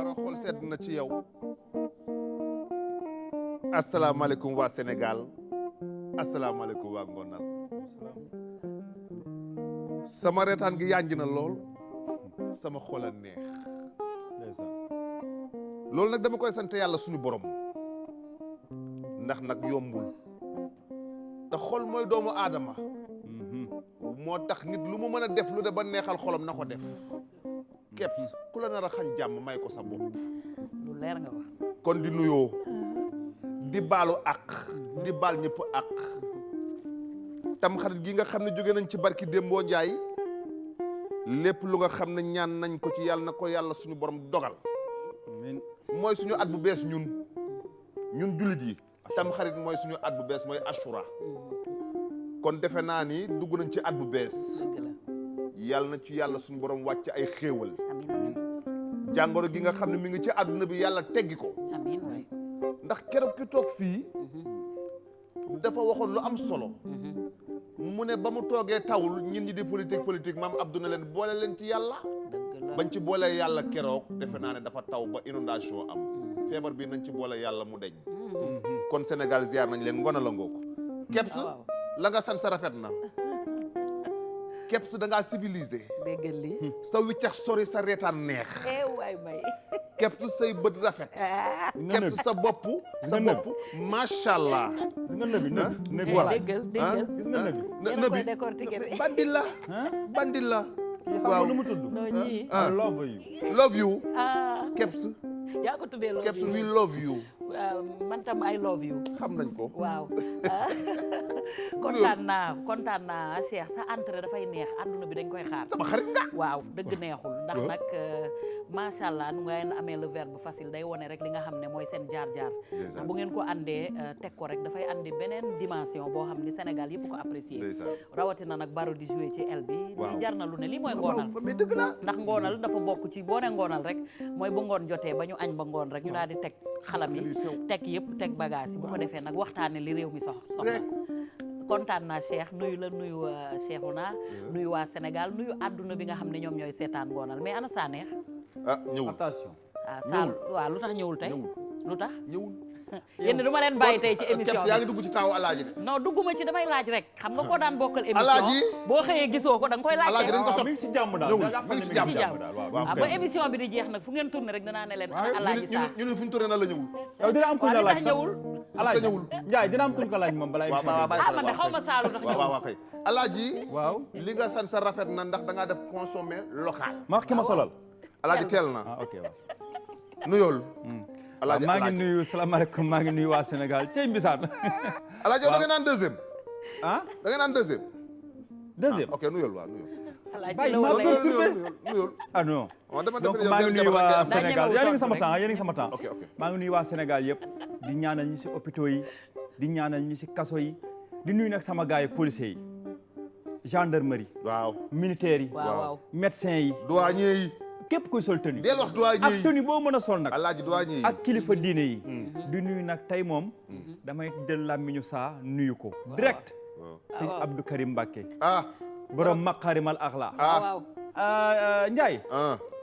bara xool sedd na ci yow. asalaamaaleykum waa Sénégal asalaamaaleykum waa Ngonal. sama reetaan gi yànj na lool sama xol a neex. loolu nag dama koy sant yàlla suñu borom ndax nag yombul te xol mooy doomu aadama. moo tax nit lu mu mën a def lu de ba neexal xolam na ko def. képp ku la nar a xañ jàmm may ko sa bopp. lu leer nga wax. kon di nuyoo di baalu ak di baal ñëpp ak tam xarit gi nga xam ne jóge nañ ci barki Dembo Njaay lépp lu nga xam ne ñaan nañ ko ci yàlla na ko yàlla suñu borom dogal. amiin mooy suñu at bu bees ñun jullit yi. tam xarit mooy suñu at bu bees mooy Ashura. kon defe naa ni dugg nañ ci at bu bees. yàlla na ci yàlla suñu borom wàcc ay xéewal. jàngoro gi nga xam ne mi ngi ci àdduna bi yàlla teggi ko. amiin waay. ndax keroog ki toog fii dafa waxoon lu am solo. mu ne ba mu toogee tawul ñin ñi di politique maam Abdou na leen boole leen ci yàlla. bañ ci boole yàlla keroog defe naa ne dafa taw ba inondation am. feebar bi nañ ci boole yàlla mu deñ. kon Sénégal ziar nañ leen ngona la ngoo ko. Kebs la nga san sa rafet na. Kebs da ngaa civilisé. déggal li sa wiccax sori sa reetaan neex. waay may. Kebs say bët rafet. Kebs sa bopp macha allah. gis nga nëbi nëbi voilà déggal gis nga nëbi. nëbi bandil la. waaw nu mu tudd. love you. love you. Kebs. yaa ko tuddee love you. Kebs we love you. man tam I love you. xam nañ ko. waaw. kontaan naa Cheikh sa entrée dafay neex àdduna bi dañ koy xaar. sama xarit nga. waaw dëgg neexul ndax nag macha allah nu ngeen amee le verbe facile day wone rek li nga xam ne mooy seen jaar-jaar. bu ngeen ko andee teg ko rek dafay andi beneen dimension boo xam ni Sénégal yëpp ko apprécier. rawatina nag baro di jouer ci el bi. lii jar na lu ne lii mooy ngoonal. mais dëgg la. ndax ngoonal dafa bokk ci boo ne ngoonal rek mooy bu ngoon jotee ba ñu añ ba ngoon rek ñu daal di teg xalam yi teg yëpp teg bagage yi bu ko defee nag waxtaane li réew mi soxla. kontaan naa Cheikh nuyu la nuyu Cheikhouna nuyu waa Sénégal nuyu àdduna bi nga xam ne ñoom ñooy seetaan ngoonal mais ana Sanex. ñëwul attention. Sall waaw lu tax ñëwul tey. lu tax ñëwul. yéen du ma leen bàyyi tey ci émission bi yaa ngi dugg ci taawu alaaji de. non dugguma ci damay laaj rek xam nga koo daan bokkal émission alaaji boo xëyee gisoo ko da nga koy laaj. alaaji dañ ko sopp mi ngi si jàmm daal mi ngi si jàmm waaw ba émission bi di jeex nag fu ngeen tourné rek danaa ne leen alaaji Sarr ñu ne fu ñu tourné na la ñëwul. yow dina am kuñ la laaj sax ñëwul. alaaji ñëwul Njaay dina am kuñ ko laaj moom balaa man de xaw ma saalu ndax ñëwul. waaw kay alaaji waaw li nga san sa rafet na ndax da ngaa def consommé local. ma wax ki ma solal. alaaji teel na. ok waaw. nuyool. alaaji maa ngi nuyu salaamaaleykum maa ngi nuyu waa Sénégal tey mbisaan. alaaji yow da nga naan deuxième. da nga naan deuxième. deuxième ok nuyool waaw nuyool. bàyyi maa koy tuddee nuyool. ah non donc maa ngi nuyu waa Sénégal yéen a ngi sama temps yéen a ngi sama temps. maa ngi nuyu waa Sénégal yëpp di ñaanal ñi si hôpitaux yi di ñaanal ñi si kaso yi di nuyu nag sama gars yi policiers yi gendarmerie. waaw militaires yi. waaw médecins yi. douaniers yi. képp kuy sol tenue. del wax douaniers yi ak tenue boo mën a sol nag. alaaji douaniers yi ak kilifa diine yi. di nuyu nag tey moom. damay jël làmmiñu saa nuyu ko. direct. sëñ Abdou Karim Mbacké. borom maqarimal axla. waaw. Ndiaye.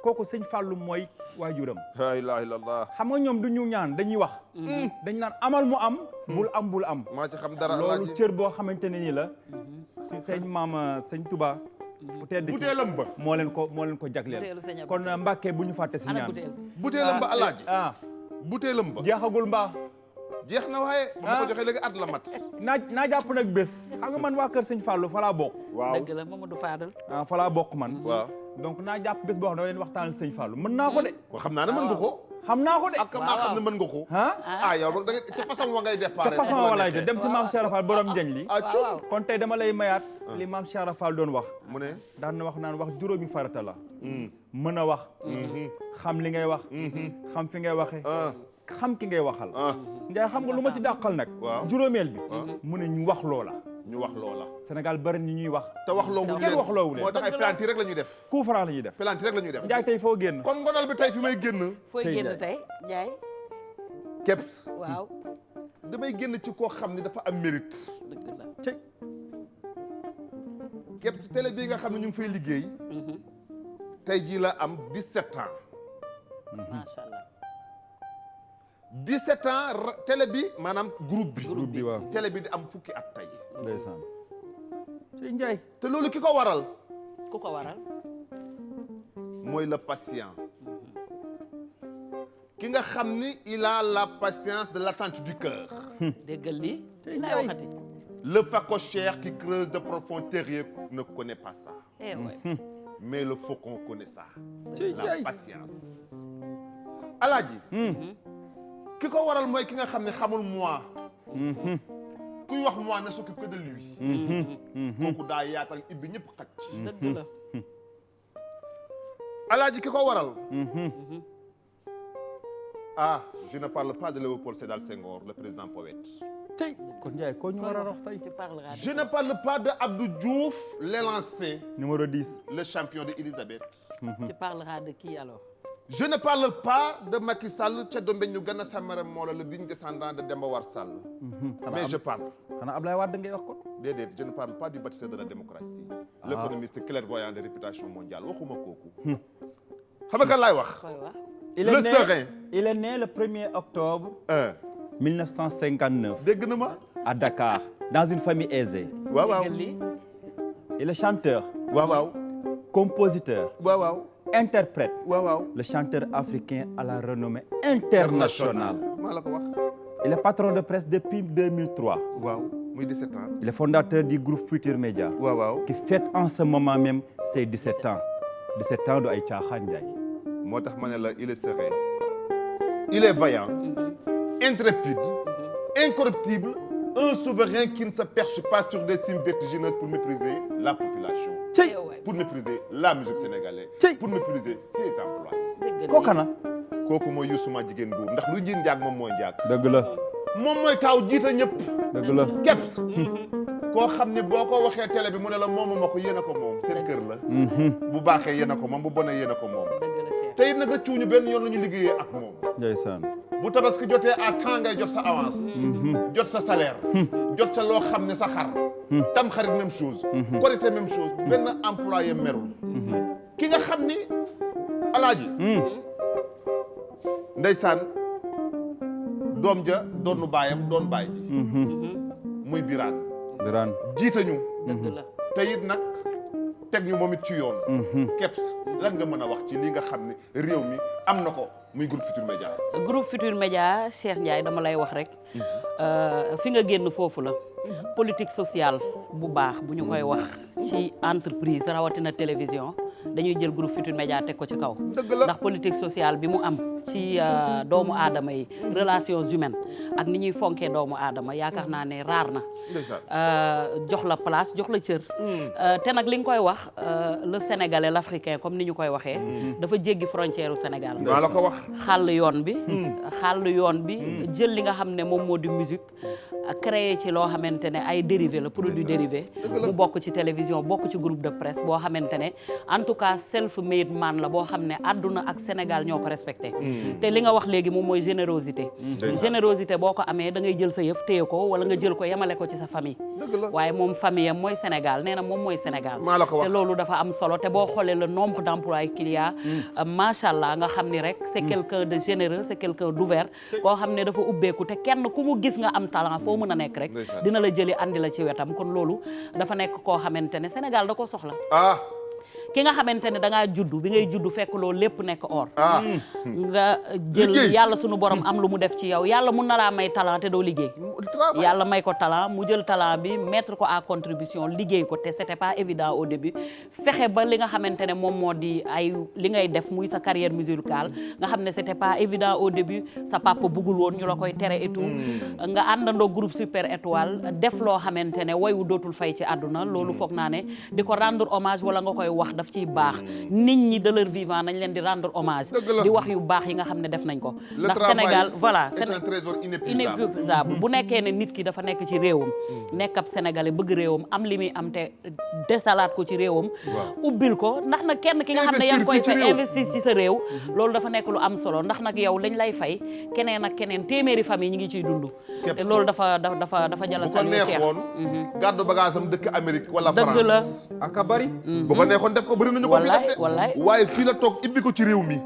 kooku sëñ Fallou mooy waajuram. la ilaha illallah. xam nga ñoom du ñu ñaan dañuy wax. dañ naan amal mu am. bul am. maa ci xam dara loolu cër boo xamante ne nii la. si sëñ maam sëñ Touba. bu tedd buteelam ba moo leen ko jagleel. kon Mbàkke bu ñu fàtte si ñaan. buteelam ba alaaji. buteelam ba jeexagul mbaa. jeex na waaye. ba ma ko joxee léegi at la mat. naa jàpp nag bés. xam nga man waa kër sëñ Fallou fa laa bokk. waaw dëgg la Mamadou Fadal. fa laa bokk man. waaw donc naa jàpp bés boo xam ne dama leen waxtaanal sëñ Fallou mën naa ko de. xam naa ne mën nga ko. xam naa ko de. ak maa xam ne mën nga ko. yow da nga ca façon wa ngay départ. ca façon wa lay de dem si maam Cheikh Rafal borom njañ li. kon tey dama lay mayaat. li maam Cheikh Rafal doon wax. mu ne daan na wax naan wax juróomi farata la. mën a wax. xam li ngay wax. xam fi ngay waxe xam ki ngay waxal. Ndiaye xam nga lu ma ci dàqal nag. juróomeel bi. mu ne ñu wax loola. Sénégal bari ni ñuy wax. te wax loowu leen kenn wax loowu leen. moo tax ay planti rek la ñuy def. coup franc la ñuy def. planti rek la ñuy def. Ndiaye tey foo génn. kon ngonal bi tey fi may génn. fooy génn tey Ndiaye. Kebs. waaw. damay génn ci koo xam ni dafa am mérite. dëgg la. Kebs télé bii nga xam ne ñu ngi fay liggéey. tey jii la am 17 ans. macha allah. 17 ans télé bi maanaam groupe bi waaw. télé bi di am fukki at tey. ndeysaan. Sey Ndiaye. te loolu ki ko waral. ku ko waral. mooy le patient. ki nga xam ni il a la patience de l'attente du cœur. déggal lii. Sey lay Ndiaye. waxati. Le phacochère qui creuse de profonds terriers ne connaît pas ça. eh ouais. Mais le faucon connaît ça. Sey La Ndiaye. patience. Alaaji. ki ko waral mooy ki nga xam ne xamul moi. kuy wax moi ne s'occupe que de lui. kooku daa yaatal ibbi ñëpp xaj ci. dëgg la. Alaaji ki ko waral. Ah, je ne parle pas de Léopold Sédar Senghor, le président poète. tey kon Ndiaye ko ñu war a wax tey. tu parleras de Je ne parle pas de Abdou Diouf, l'élancé, numéro 10. le champion de Elisabeth. tu parleras de qui alors. Je ne parle pas de Macky Sall, Thiedo Mbéniou Gana Samara Mola, le digne descendant de Demba War Sall. Mais je parle. xanaa Ablaye Wade ngay wax kon. Déedéet, je ne parle pas du bâtisseur de la démocratie. L'économiste clairvoyant de réputation mondiale. Waxuma kooku. Xam nga kan laay wax. koy wax. Le serein. Il est né le 1er octobre 1959 Dégg na ma. à Dakar, dans une famille aisée. Waaw waaw. déggal lii. Il est chanteur, Waaw waaw. compositeur, Waaw waaw. interprète, Waaw waaw. le chanteur africain à la renommée internationale. Maa la ko wax. Il est patron de presse depuis 2003. Waaw. Muy 17 ans. Il est fondateur du groupe Futur Média, Waaw waaw. qui fête en ce moment même ses 17 ans. 17 ans du ay caaxaan Ndiaye. Moo tax ma ne la il est serein. Il est vaillant, intrépide, incorruptible, un souverain qui ne se perche pas sur des cimes vertigineuses pour mépriser la population, Cey eh ouais. pour mépriser la musique sénégalaise, Ci. pour mépriser ses emplois. déggal lii. kooka na. Kooku mooy Youssouma jigéen boobu ndax lu njiin njaag moom mooy njaag. dëgg la Moom mooy taaw jiite ñëpp. dëgg la. Keps. Koo xam ne boo ko waxee télé bi mu ne la moomuma ko yéen a ko moom seen kër la. Bu baaxee yéen a ko moom bu bonee yéen a ko moom. dëgg la Cheikh. te it nag rëccuwuñu benn yoon la ñu liggéeyee ak moom. ndeysaan. bu tabaski jotee à temps ngay jot sa avance. jot sa salaire. jot sa loo xam ne sa xar. tam xarit même chose. korité même chose benn employé merul. ki nga xam ni alaaji. ndeysaan doom ja doonu baayam doon baay ji. muy biraan. Birane. jiite ñu. dëgg la. te it nag teg ñu moom it ci yoon. Keps lan nga mën a wax ci li nga xam ne réew mi am na ko muy groupe Futur Média. groupe Futur Média Cheikh Ndiaye dama lay wax rek fi nga génn foofu la politique sociale bu baax bu ñu koy wax ci entreprise rawatina télévision dañuy jël groupe Futur Média teg ko ci kaw. dëgg la ndax politique sociale bi mu am ci doomu aadama yi relations humaines ak ni ñuy fonkee doomu aadama yaakaar naa ne raar na. jox la place jox la cër. te nag li nga koy wax le sénégalais l'africain comme ni ñu koy waxee. dafa jéggi frontière u Sénégal. maa la ko wax. xàll yoon bi. xàll yoon bi jël li nga xam ne moom moo di musique créé ci loo xamante ne ay dérivé la produit dérivé. mu bokk ci télévision bokk ci groupe de presse boo xamante ne en tout cas self made man la boo xam ne àdduna ak Sénégal ñoo ko respecté. te li nga wax léegi moom mooy générosité. générosité boo ko amee da ngay jël sa yëf téye ko wala nga jël ko yemale ko ci sa famille. waaye moom famille am mooy Sénégal nee na moom mooy Sénégal. maa la ko wax te loolu dafa am solo te boo xoolee le nombre d'emplois qu'il y a macha allah nga xam ni rek c'est quelqu'un de généreux c'est quelqu'un d'ouvert koo xam ne dafa ubbeeku te kenn ku mu gis nga am talent foo mën a nekk rek dina la jëli andi la ci wetam kon loolu dafa nekk koo xamante ne Sénégal da ko soxla. ki nga xamante ne da ngaa juddu bi ngay juddu fekk loolu lépp nekk or. nga jël yàlla sunu borom am lu mu def ci yow yàlla mun na laa may talent te doo liggéey. yàlla may ko talent mu jël talent bi mettre ko à contribution liggéey ko te c'était pas évident au début fexe ba li nga xamante ne moom moo di ay li ngay def muy sa carrière musicale nga xam ne c'était pas évident au début sa papa buggul woon ñu la koy tere et tout nga àndandoo groupe Super Étoile def loo xamante ne woy wu dootul fay ci àdduna loolu foog naa ne di ko rendre hommage wala nga koy wax daf ciy baax nit ñi de leur vivant nañ leen di rendre hommage di wax yu baax yi nga xam ne def nañ ko ndax Sénégal voilà c'est un trésor inépuisable bu nekkee ne nit ki dafa nekk ci réewam nekk ab sénégalais bëgg réewam am li muy am te desalaat ko ci réewam ubbil ko ndax nag kenn ki nga xam ne yaa ngi koy fay investir ci sa réew loolu dafa nekk lu am solo ndax nag yow lañ lay fay keneen ak keneen téeméeri famille ñi ngi ciy dund te loolu dafa jala bu ko neexoon gàddu bagage am dëkk Amérique wala France dëgg la aka bari bu ko neexoon def ko bëri nañu ko fi def de wallaay waaye fii la toog ibbi ko ci réew mi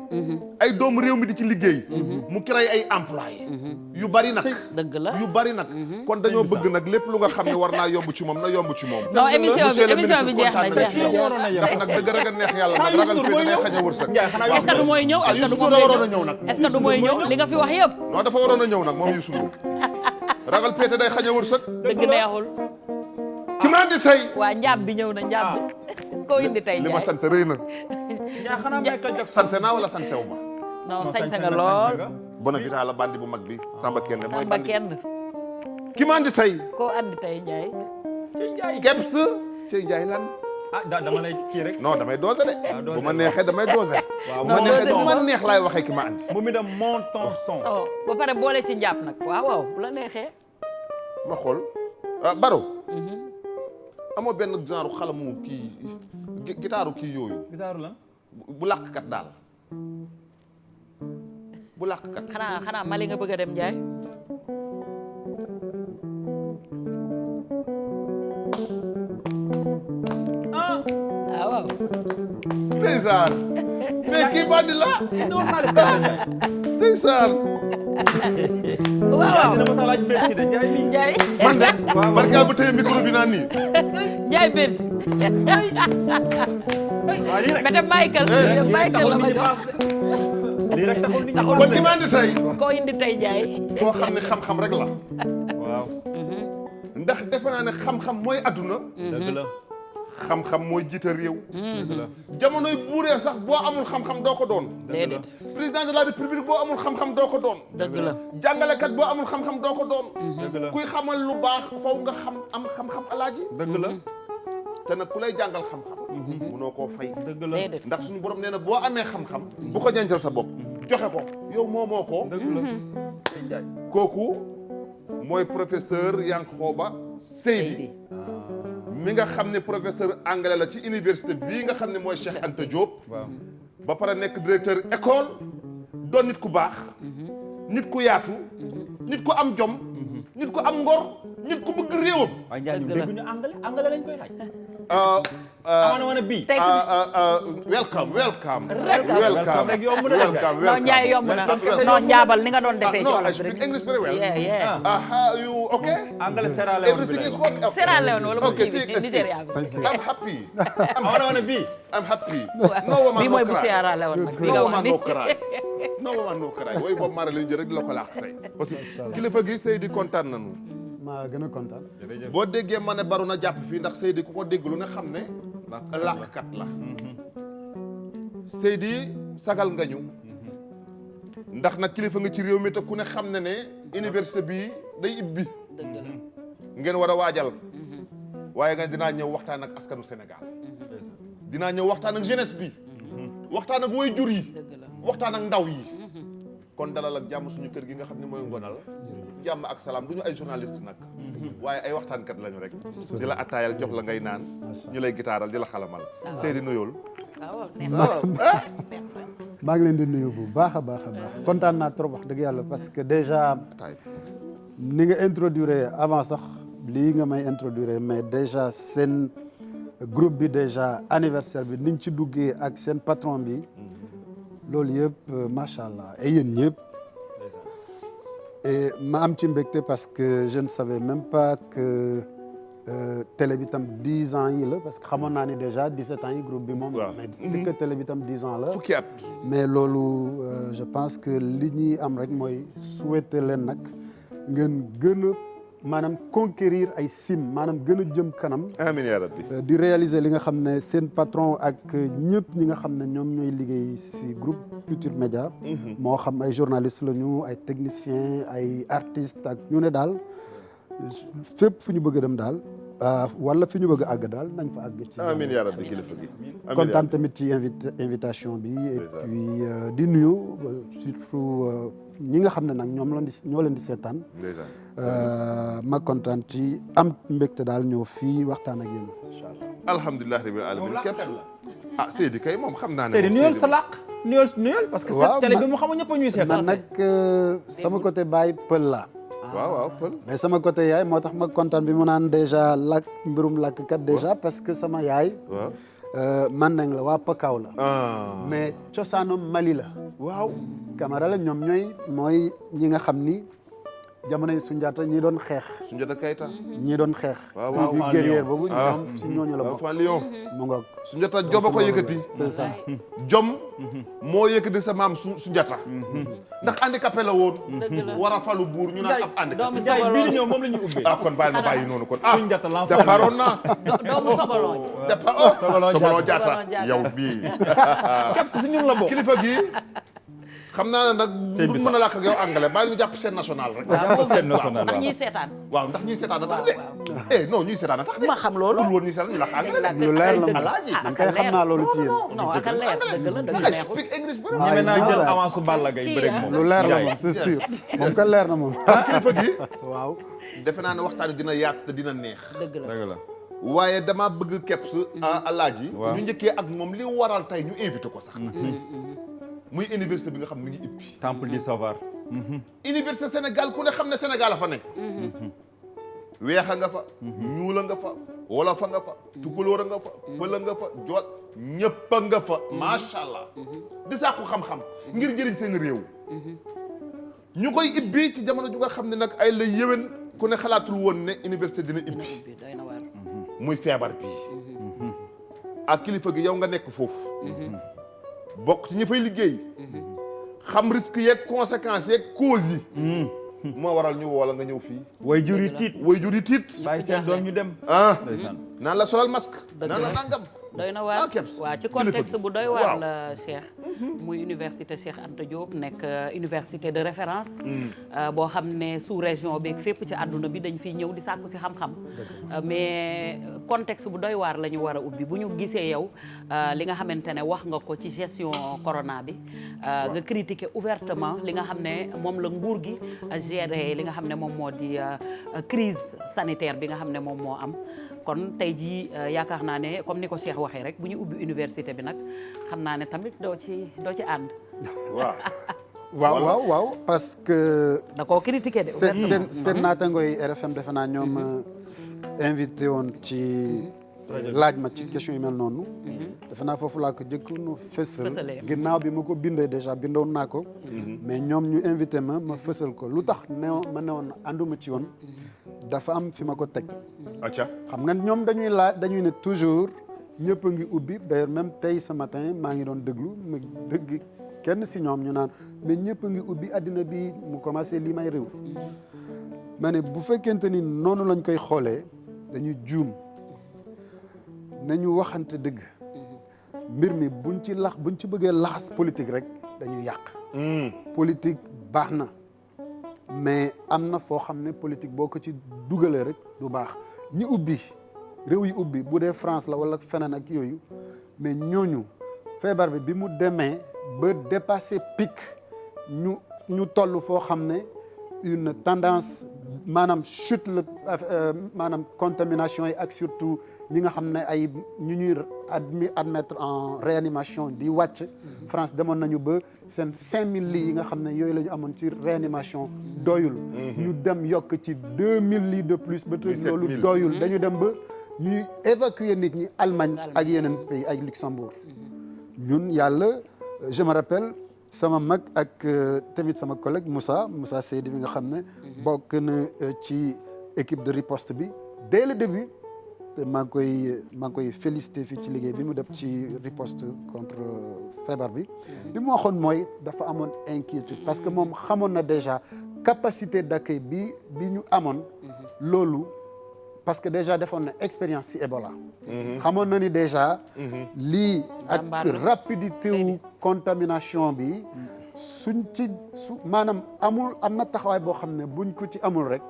ay doomu réew mi di ci liggéey mu créé ay employés yu bari nag dëgg la yu bari nag kon dañoo bëgg nag lépp lu nga xam ne war naa yomb ci moom na yomb ci moom non émission Monsieur le bi ministre jeex na kontaan jeex na ndax nag dëgg rek a neex yàlla nag ragal fii day xañ a wërsëg est-ce que du mooy ñëw est-ce que du Youssou Ndour da waroon a ñëw nag est-ce que du mooy ñëw li nga fi wax yëpp non dafa waroon a ñëw nag moom Youssou Ndour ragal péete day xañ a wërsëg dëgg neexul ki ma andi tey waa njaab bi ñëw na njaab bi koo indi tey li ma Ndiaye sanse rëy na Ndiaye xanaa Michael Jackson sanse naa wala sanse wu ma non sañ nga lool bona vita la bandi bu mag bi Samba Kende mooy Samba bandi kenn ki ma andi tey koo andi tey Ndiaye keps tey Ndiaye lan dama lay kii rek non damay dosé de dosé bu ma neexee damay dosé waaw bu ma neexee dosé bu ma moom. neex laay waxee ki ma andi mu mi dem monte ton son so ba pare boole ci njaab nag waaw waaw bu la neexee ma xool Baro amoo benn genre xalamu kii gitaaru kii yooyu gitaaru lan bu làkkat daal bu làkkat xanaa Mali nga bëgg a dem Ndiaye waaw ndeysaan mais kii bandi la doo Salif Keita Ndiaye ndeysaan waaw dina ma sa laaj merci de Ndiaye mi Ndiaye man de barkaal bu tey micro bi naan nii Ndiaye merci bete Michael Michael la ma jox lii rek taxul nit ñi kon ki ma andi tey koo indi tey Ndiaye koo xam ne xam-xam rek la waaw ndax defe naa ne xam-xam mooy adduna dëgg la xam-xam mooy jiite réew dëgg la jamonoy buuree sax boo amul xam-xam doo ko doon déedéet président de la république boo amul xam-xam doo ko doon dëgg la jàngalekat boo amul xam-xam doo ko doon dëgg la kuy xamal lu baax faw nga am xam-xam alaaji dëgg la te nag ku lay jàngal xam-xam munoo koo fay dëgg la déedéet ndax suñu borom nee na boo amee xam-xam bu ko jancal sa bopp joxe ko yow moomoo ko dëgg la Ndiaye kooku mooy professeur Yankhoba Seydi mi nga xam ne professeur anglais la ci université bii nga xam ne mooy Cheikh Anta Diop waaw ba pare nekk directeur école doon nit ku baax nit ku yaatu nit ku am jom nit ku am ngor nit ku bëgg réewam waaye Ndiaye ñu Dëgg la. dégg ñu anglais lañ koy laaj amoon wana bii tey welcome rek yomb na de non Ndiaye yomb na non njaabal ni nga doon defee no I ci speak English very well yeah you okay anglais Sierra Leone bi everything lay is okay Sierra Leone wala mu Okay, kii bi take a ci Nigéria bi I'm happy amoon wana bii I'm happy no woman bii no mooy bu cry Sierra Leone nag bi no nga wax woman ni no cry no woman no cry wooyu boobu mara lañu jël rek di la ko laax tey parce que kilifa gi Seydi kontaan nañu maa gën a kontaan. boo déggee ma ne baru na jàpp fii ndax Seydi ku ko dégg lu ne xam ne làkkat la Seydi sagal nga ñu ndax nag kilifa nga ci réew mi te ku ne xam ne ne université bi day ibbi dëgg la ngeen war a waajal waaye nga dinaa ñëw waxtaan ak askanu Sénégal dinaa ñëw waxtaan ak jeunesse bi waxtaan ak waajur yi dëgg la waxtaan ak ndaw yi kon dalal ak jàmm suñu kër gi nga xam ne mooy ngonal jàmm ak salaam du ñu ay journaliste nag waaye ay waxtaankat lañu rek di la attaayal jox la ngay naan ñu lay gitaaral di la xalamal Seydi nuyool waaw neex maa ngi leen di nuyu bu baax a baax a baax kontaan naa trop wax dëgg yàlla parce que déjà ni nga introduire avant sax lii nga may introduire mais déjà seen groupe bi déjà anniversaire bi niñ ci duggee ak seen patron bi loolu yëpp macha allah et yéen ñëpp et ma am ci mbégte parce que je ne savais même pas que télé bi tam 10 ans yi la parce que xamoon naa ni déjà 17 ans yi groupe bi moom. waaw mais dëkk télé bi tam 10 ans la. fukki at mais loolu je pense que li ñuy am rek mooy souhaiter leen nag ngeen gën a maanaam conquérir ay cimes maanaam gën a jëm kanam. amiin yaa rabbi di réaliser li nga xam ne seen patron ak ñëpp ñi nga xam ne ñoom ñooy liggéey ci groupe Futurs Médias. moo xam ay journalistes la ñu ay techniciens ay artistes ak ñu ne daal fépp fu ñu bëgg a dem daal wala fi ñu bëgg a àgg daal nañ fa àgg. ci amiin yaa rabbi kilifa gi kontaan tamit ci invitation bi et puis di nuyu surtout ñi nga xam ne nag ñoo leen di seetaan. ma kontaan ci am mbégte daal ñëw fii waxtaan ak yéen incha allah. alhamdulilah rabbil alamin képp Seydi kay moom xam naa ne Seydi nuyul sa làq nuyul parce que waaw cette télé bi mu xamul ñëpp a ñuy seetaan man nag sama côté baay pël la waaw pël mais sama côté yaay moo tax ma kontaan bi mu naan déjà mbirum làkkat déjà parce que sama yaay waaw Mandeng la waa Pakaaw la. mais cosaanam Mali la. waaw. Camara la ñoom mooy ñi nga xam ni jamonoy Sunjata ñi doon xeex. Sunjata Keita. ñi doon xeex. waaw tur bi guerrier boobu ñoom si ñooñu la bokk. Lion. mu ngoog. Sunjata Jom a ko yëkkati. c'est ça. Jom moo yëkkati sa maam Sunjata. ndax handicapé la woon. war a falu buur ñu naan ab handicapé. Njaay bii di ñëw moom la ñuy ubbee. kon bàyyi ma bàyyi noonu kon. Sunjata l'enfant. départoon naa. doomu Sogolon. Sogolon Jaata yow bii. cap si ñun la bokk. kilifa gi xam naa ne nag. tey bu mën a làkk ak yow anglais bàyyi ñu jàpp chaîne nationale rek. waaw seen national ndax waaw. ñuy seetaan. waaw ndax ñuy seetaan a tax de. non ñuy seetaan a tax de. ma xam loolu. pour woon ñuy seetaan ñu làkk anglais. lu leer la moom alaaji. man kay xam naa loolu ci yéen. non ak a leer dëgg la dëgg I neexul. speak English very Ah, ñeme naa il jël est avance su Balla Gaye bëre ak moom. lu leer la Njaay. moom c'est sûr moom ka leer na moom. kilifa gi waaw. defe naa ne waxtaan dina yaat te dina neex. dëgg la dëgg la. waaye dama bëgg keps alaaji waaw. ñu njëkkee ak moom li waral tey ñu invité ko sax. muy université bi nga xam ne mi ngi ibbi. temple du savoir. université Sénégal ku ne xam ne Sénégal a fa ne. weexa nga fa. ñuula nga fa. wolofa nga fa. tukulóora nga fa. pël nga fa jool ñëpp a nga fa. macha allah. di sàkku xam-xam ngir jëriñ seen réew. ñu koy ibbi ci jamono ju nga xam ne nag ay la yéwén ku ne xalaatul woon ne université dina dina ibbi. ubbi doy na waar. muy feebar bii. ak kilifa gi yow nga nekk foofu. bokk ci ñi fay liggéey. xam risque yeeg conséquences yeeg causes yi. moo waral ñu woo la nga ñëw fii. way jur yi tiit. way jur yi tiit. bàyyi seen doom ñu dem. ah ndeysaan. naan la solal masque. Dëgg naan la la. nangam. doy na waar Kebs. waaw ci Kilifa contexte gi. bu doy waar Waaw. la Cheikh muy université Cheikh Anta Diop nekk université de référence boo xam ne sous région beeg fépp ci àdduna bi dañ fiy ñëw di sàkku si xam-xam mais contexte bu doy waar la ñu war a ubbi bu ñu gisee yow li nga xamante ne wax nga ko ci gestion corona bi nga critiquer ouvertement li nga xam ne moom la nguur gi gérer li nga xam ne moom moo di crise sanitaire bi nga xam ne moom moo am kon tey jii yaakaar naa ne comme ni ko Cheikh waxee rek bu ñu ubbi université bi nag xam naa ne tamit doo ci ànd. waaw. waaw parce que. da koo critiqué de. seen naataango yi RFM defe naa ñoom invité woon ci laaj ma ci question yu mel noonu. defe naa foofu laa ko jëkk nu fësal. ginnaaw bi ma ko bindee déjà bindoon naa ko. mais ñoom ñu invité ma fësal ko lu tax ma newoon ànduma ci woon. dafa am fi ma ko teg. acca xam nga ñoom dañuy ne toujours ñëpp a ngi ubbi d'ailleurs même tey ce matin maa ngi doon déglu ma dégg kenn si ñoom ñu naan mais ñëpp a ngi ubbi àddina bi mu commencé lii may réew. ma ne bu fekkente ni noonu lañ koy xoolee dañuy juum nañu waxante dëgg mbir mi buñ ci bëggee laxas politique rek dañuy yàq. politique baax na. mais am na foo xam ne politique boo ko ci dugalee rek du baax ñi ubbi réew yi ubbi bu dee France la wala feneen ak yooyu mais ñooñu feebar bi mu demee ba dépasser pic ñu toll foo xam ne une tendance maanaam chute la maanaam contamination yi ak surtout ñi nga xam ne ay ñu ñuy admettre en réanimation di wàcc. France demoon nañu ba seen 5000 lits yi nga xam ne yooyu la ñu amoon ci réanimation doyul. ñu dem yokk ci 2000 lits de plus ba tey loolu doyul dañu dem ba ñuy évacuer nit ñi Allemagne ak yeneen pays ak Luxembourg. ñun yàlla je me rappelle sama mag ak tamit sama collègue Moussa Seydi bi nga xam ne bokk na ci équipe de riposte bi dès le début te maa ngi koy félicité fii ci liggéey bi mu def ci riposte contre feebar bi li mu waxoon mooy dafa amoon inquiétude parce que moom xamoon na déjà capacité d'accueil bi ñu amoon loolu parce que déjà defoon na expérience ci Ebola xamoon na ni déjà lii ak rapidité wu contamination bi maanaam am na taxawaay boo xam ne buñ ko ci amul rek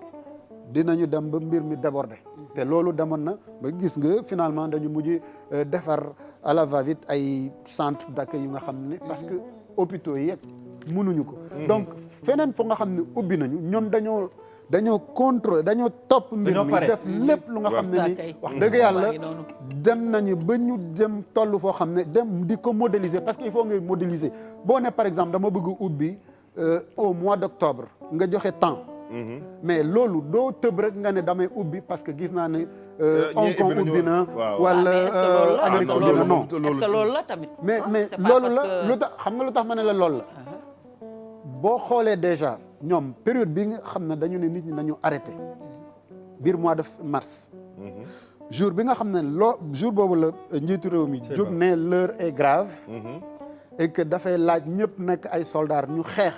dinañu dem ba mbir mi déborder te loolu demoon na ba gis nga finalement dañu mujj defar à la va-vite ay centre d'accueil yu nga xam ne parce que hôpitaux yi mënuñu ko donc feneen foo nga xam ne ubbi nañu ñoom dañoo contrôler dañoo topp mbir mi def lépp lu nga xam ne ni wax dëgg yàlla dem nañu ba ñu dem toll foo xam ne dem di ko modéliser parce que il faut ngay modéliser boo ne par exemple dama bëgg ubbi au mois d'octobre nga joxe temps mais loolu doo tëb rek nga ne damay ubbi parce que gis naa ne Hong Kong ubbi na wala Amérique ubbi na non est-ce que loolu la tamit mais c'est pas loolu parce la que- lu tax xam nga lu tax ma ne la loolu la boo xoolee déjà ñoom période bi nga xam ne dañu ne nit ñi nañu arrêté biir mois de mars jour bi nga xam ne jour boobu la njiitu réew mi jóg ne l'heure est grave et que dafay laaj ñëpp nekk ay soldats ñu xeex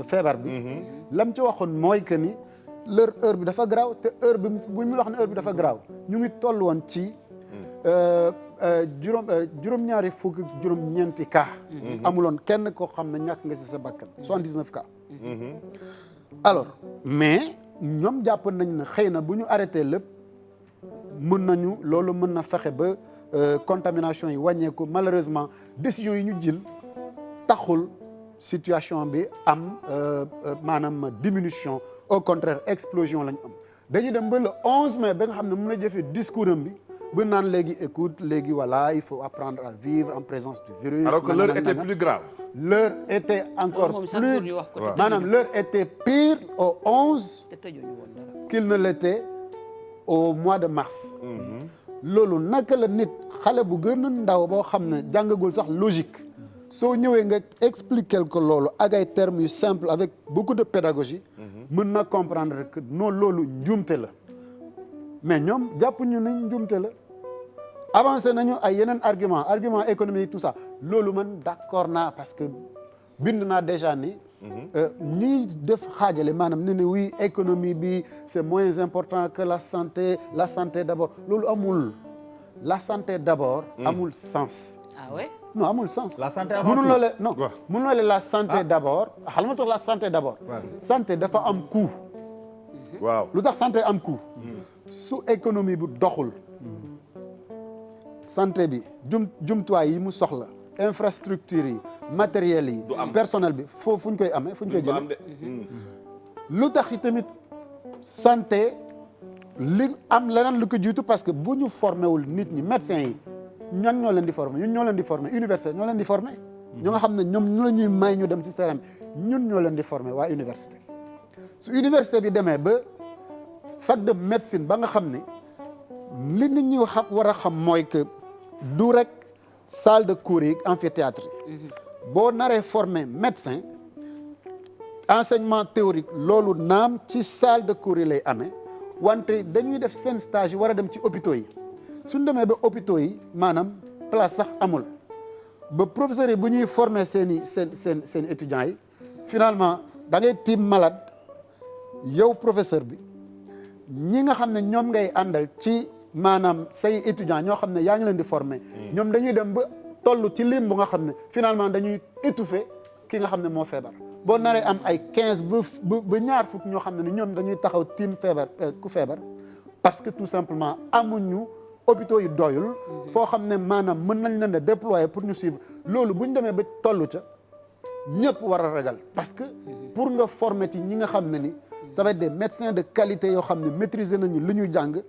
feebar bi lam ci waxoon mooy que ni heure bi dafa garaaw te heure bi bu ñu wax ne heure bi dafa garaaw ñu ngi toll woon ci juróom-ñaari fukk ak juróom-ñeenti cas amuloon kenn koo xam ne ñàkk nga si sa bakkan 79 cas alors mais ñoom jàpp nañ ne xëy na bu ñu arrêté lépp loolu mën na fexe ba contamination yi wàññeeku malheureusement décision yi ñu jël taxul situation bi am maanaam diminution au contraire explosion lañ am dañu dem ba le 11 mai ba nga xam ne mën na jëfee discours am bi ba naan léegi écoute léegi voilà il faut apprendre à vivre en présence du virus. alors que l'heure était plus grave. l'heure était encore moom chaque jour plus ñu wax ko maanaam l'heure était pire au 11 te tëjuñu woon dara. qu'il ne l'était au mois de mars. loolu naka la nit xale bu gën a ndaw boo xam ne jàngagul sax logique soo ñëwee nga expliquer ko loolu ak ay termes yu simple avec beaucoup de pédagogie mën na comprendre que non loolu njuumte la mais ñoom jàpp ñu nañ njuumte la avancé nañu ay yeneen argument économique tout ça loolu man d'accord naa parce que bind naa déjà ni ñii def xaajale maanaam ne ne oui économie bi c'est moins important que la santé d'abord loolu amul la santé d'abord amul sens ah ouais non amul sens La santé avant tout. mënuloo la santé d'abord xal ma tax la santé d'abord santé dafa am coût waaw lu tax santé am coût su économie bu doxul santé bi jumtuwaay yi mu soxla infrastructure yi matériel yi personnel bi foofu fu ñu koy amee fu ñu koy jëlee lu tax i tamit santé li am leneen lu ko jiitu parce que bu ñu formé wul nit ñi médecins yi ñan ñoo leen di formé ñun ñoo leen di formé université ñoo leen di formé ñu nga xam ne ñoom ñu la ñuy may ñu dem ci terrain ñun ñoo leen di formé waa université su université bi demee ba fac de médecine ba nga xam ne li nit ñi xam war a xam mooy que du rek salle de cours yi amphithéâtre yi boo naree formé médecin enseignement théorique loolu naam ci salle de cours yi lay amee wante dañuy def seen stage yi war a dem ci hôpitaux yi suñ demee ba hôpitaux yi maanaam place sax amul ba professeurs yi bu ñuy former seen étudiants yi finalement da ngay tiim malade yow professeur bi ñi nga xam ne ñoom ngay àndal ci maanaam say étudiants ñoo xam ne yaa ngi leen di former ñoom dañuy dem ba toll ci lim bu nga xam ne finalement dañuy étouffer ki nga xam ne moo feebar boo naree am ay 15 ba ñaar fukk ñoo xam ne ñoom dañuy taxaw tiim feebar ku feebar parce que tout simplement amuñu hôpitaux yi doyul foo xam ne maanaam mën nañ leen a déployer pour ñu suivre loolu bu ñu demee ba toll ca ñëpp war a ragal parce que pour nga former ci ñi nga xam ne ni ça va être des médecins de qualité yoo xam ne maîtriser nañu li ñuy jàng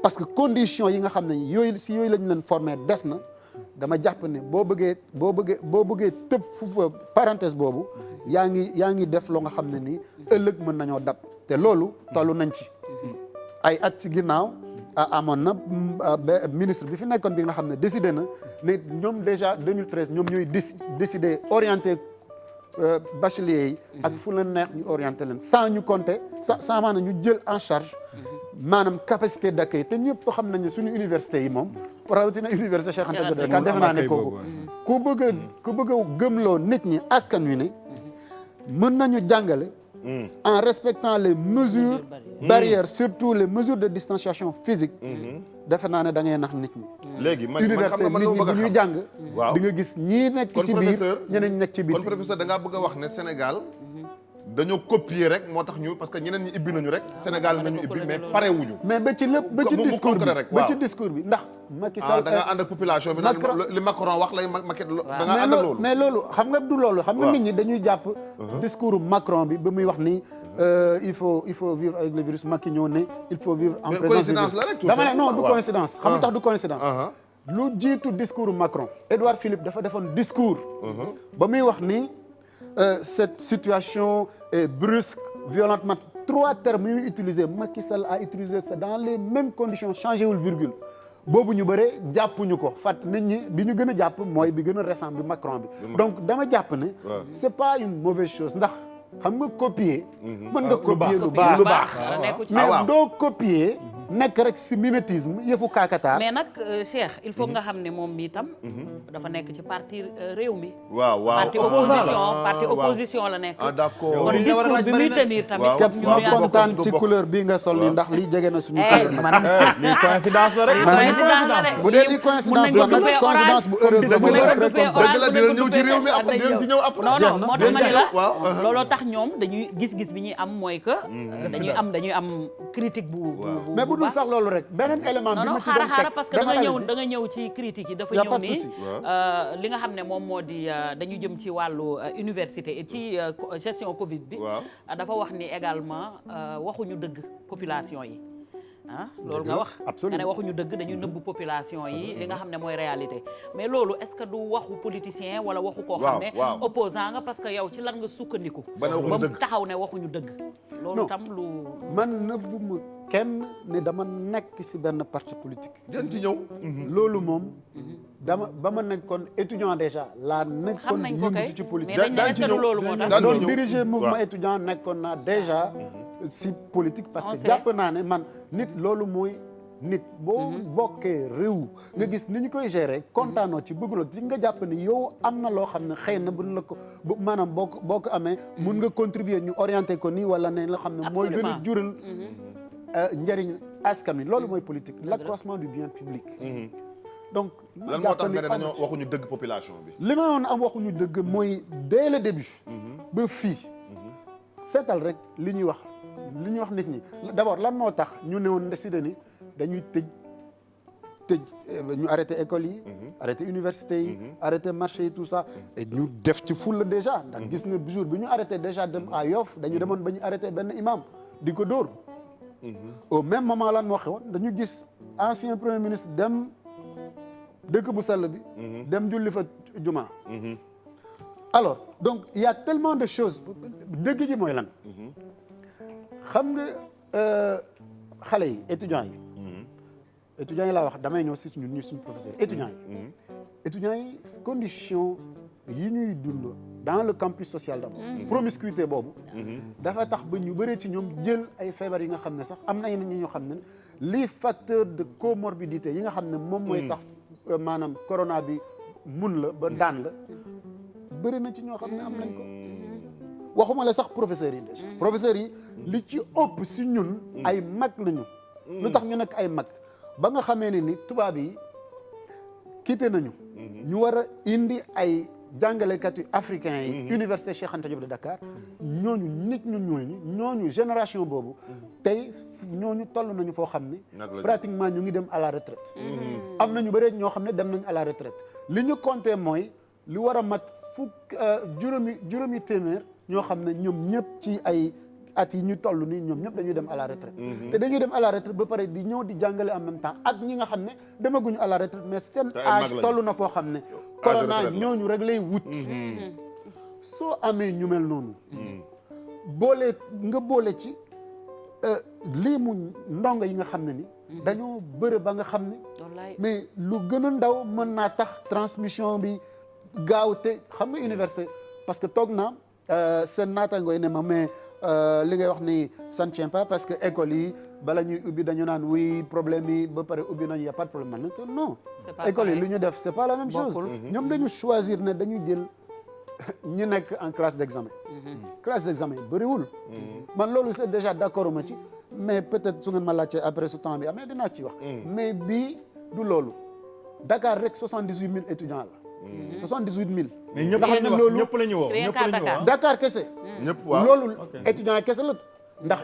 parce que conditions yi nga xam ne yooyu lañ leen former des na dama jàpp ne boo bëggee tëb fu parenthèse boobu yaa ngi def loo nga xam ne nii ëllëg mën nañoo dab te loolu tollu nañ ci ay at ci ginnaaw amoon na ministre bi fi nekkoon bi nga xam ne décidé na ne ñoom déjà 2013 ñoom ñooy décidé orienté bacheliers yi ak fu leen neex ñu orienté leen sans ñu compter sans maanaam ñu jël en charge maanaam capacité d'accueil te ñëpp xam nañ ne suñu université yi moom rawatina université Cheikh Anta Diop de Dakar defe naa ne kooku ku bëgg a gëmloo nit ñi askan wi ne mën nañu jàngale en respectant les mesures barrières surtout les mesures de distanciation physique defe naa ne da ngay nax nit ñi léegi man université nit ñi bu ñuy jàng waaw di nga gis ñii nekk ci biir ñeneen ñi nekk ci biir kon professeur da ngaa bëgg a wax ne Sénégal dañoo copier rek moo tax ñu parce que ñeneen ñi ibbi nañu rek Sénégal nañu ibbi mais parewuñu mais ba ci lépp ba ci discours bi ba ci discours bi ndax Macky Sall da nga ànd ak population bi naan li Macron wax lay Macky da nga ànd ak loolu mais loolu xam nga du loolu xam nga nit ñi dañuy jàpp discours Macron bi ba muy wax ni il faut vivre avec le virus Macky ñëw ne il faut vivre en présence du virus dama ne non du coïncidence xam nga tax du coïncidence lu jiitu discours Macron Édouard Philippe dafa defoon discours ba muy wax ni cette situation est brusque violentement 3 termes yu ñu utilisé Macky Sall a utilisé ça dans les mêmes conditions changé wul virgule boobu ñu bëree jàppuñu ko fat nit ñi bi ñu gën a jàpp mooy bi gën a récent bi Macron bi donc dama jàpp ne c'est pas une mauvaise chose ndax xam nga copier mën nga copier lu baax mais doo copier nekk rek si mimétisme yëfu kaakataar mais nag Cheikh il faut nga xam ne moom mi tam dafa nekk ci parti réew mi waaw parti opposition la nekk d'accord kon discours bi muy tenir tamit képp ma kontaan ci couleur bi nga sol ni ndax lii jege na suñu couleur lii coïncidence la rek bu dee lii coïncidence la nag coïncidence bu heureuse la bu très content dëgg la dina ñëw ci réew mi après dinañ ci ñëw après non moo tax ma ne la looloo tax ñoom dañuy gis-gis bi ñuy am mooy que dañuy am critique bu mais bu dul sax loolu rek beneen élément bi ma ci doon teg parce que da nga ñëw ci critique yi dafa ñëw nii li nga xam ne moom moo di dañu jëm ci wàllu université ci gestion Covid bi dafa wax ni également waxuñu dëgg population yi loolu nga wax nga ne waxuñu dëgg dañu nëbb population yi li nga xam ne mooy réalité mais loolu est-ce que du waxu politicien wala waxu koo xam ne opposant nga parce que yow ci lan nga sukkandiku ba mu taxaw ne waxuñu dëgg loolu tam lu man nëbbuma kenn ne dama nekk ci benn parti politique den ci ñëw loolu moom ba ma nekkoon étudiant déjà laa nekkoon yëngatu ci politique doon diriger mouvement étudiant nekkoon naa déjà si politique parce que jàpp naa ne man nit loolu mooy nit boo bokkee réew nga gis ni ñu koy gérer kontaanoo ci bëgguloo ci nga jàpp ne yow am na loo xam ne xëy na buñ la ko maanaam boo ko amee mun nga contribuer ñu orienté ko nii wala ne loo xam ne mooy gën a jural njëriñ askan wi loolu mooy politique l'accroissement du bien public donc lan moo tax nga ne dañoo waxuñu dëgg population bi li ma woon am waxuñu dëgg mooy dès le début ba fii seetal rek li ñuy wax nit ñi d'abord lan moo tax ñu ne woon décidé ni dañuy tëj ñu arrêté écoles yi arrêté université yi arrêté marché yi tout ça et ñu def ci fulla déjà ndax gis nga jour bi ñu arrêté déjà dem à Yoff dañu demoon ba ñu arrêté benn imam di ko dóor au même moment lan moo xewoon dañu gis ancien premier ministre dem dëkk bu sell bi dem julli fa juma alors donc il y a tellement de choses dëgg ji mooy lan xam nga xale yi étudiants yi laa wax damay ñëw si ñun ñu suñu professeur étudiants yi condition yi ñuy dund dans le campus social d'abord promiscuité boobu dafa tax ba ñu bëree ci ñoom jël ay feebar yi nga xam ne sax am na yeneen ñoo xam ne lii facteur de comorbidité yi nga xam ne moom mooy tax maanaam corona bi mun la ba daan la bëri na ci ñoo xam ne am nañ ko waxuma la sax professeurs yi déjà professeurs yi li ci ëpp si ñun ay mag lañu lu tax ñu nekk ay mag ba nga xamee ne ni tubaab yi quitté nañu ñu war a indi ay jàngalekat yu africains yi université Cheikh Anta Diop de Dakar ñooñu nit ñu ñuul ñi ñooñu génération boobu tey ñooñu toll nañu foo xam ne pratiquement ñu ngi dem à la retraite am na ñu bëri ñoo xam ne dem nañu à la retraite li ñu compté mooy li war a mat juróomi téeméer ñoo xam ne ñoom ñëpp ci ay at yi ñu toll nii ñoom ñëpp dañuy dem à la retraite te dañuy dem à la retraite ba pare di ñëw di jàngale en même temps ak ñi nga xam ne demaguñu à la retraite mais seen âge toll na foo xam ne corona ñooñu rek lay wut soo amee ñu mel noonu boole ci lii mu ndongo yi nga xam ne ni dañoo bëre ba nga xam ne mais lu gën a ndaw mën naa tax transmission bi gaaw te xam nga université parce que toog naa seen naataangoo yi ne ma mais li ngay wax ni ça ne tient pas parce que école yi bala ñuy ubbi dañu naan oui problème yi ba pare ubbi nañu y a pas de problème man non école yi li ñu def c'est pas la même chose ñoom dañu choisir ne dañu jël ñu nekk en classe d'examen classe d'examen bëriwul man loolu c'est déjà d'accord ma ci mais peut-être su ngeen ma laajte après su temps bi amee dinaa ci wax mais bii du loolu Dakar rek 78 000 étudiants la 78 000 mais ñëpp la ñu woo Dakar kese ñëpp waaw loolu étudiants yi kese la ndax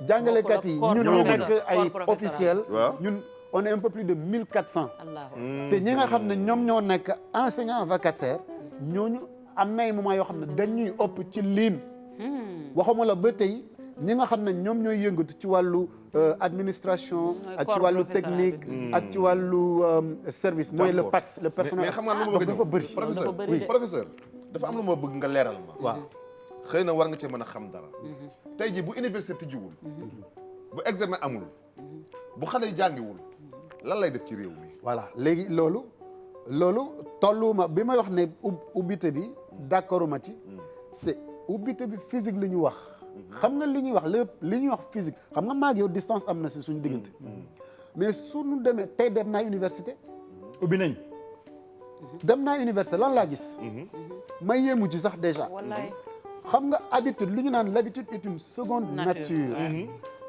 jàngalekat yi ñun ñu nekk ay officiels ñun on est un peu plus de 1400 te ñi nga xam ne ñoom ñoo nekk enseignants vacataires ñooñu am na ay moment yoo xam ne dañuy ëpp ci lim waxuma la ba tey ñi nga xam ne ñoom ñooy yëngatu ci wàllu administration ak ci wàllu technique ak ci wàllu service mooy le PATS le personnel mais xam nga lu ma bëgg dafa bëri professeur dafa am lu ma bëgg nga leeral ma waaw xëy na war nga cee mën a xam dara tey jii bu université tijjiwul bu examen amul bu xale yi jàngiwul lan lay def ci réew mi. voilà léegi loolu tolluma bi may wax ne ubbite bi d'accorduma ci c'est ubbite bi physique li ñu wax xam nga li ñuy wax lépp li ñuy wax physique xam nga maag yow distance am na si suñu diggante mais suñu demee tey dem naa université ubbi nañ dem naa université lan laa gis may yéemu ci sax déjà wallaay xam nga habitude li ñu naan l'habitude est une seconde nature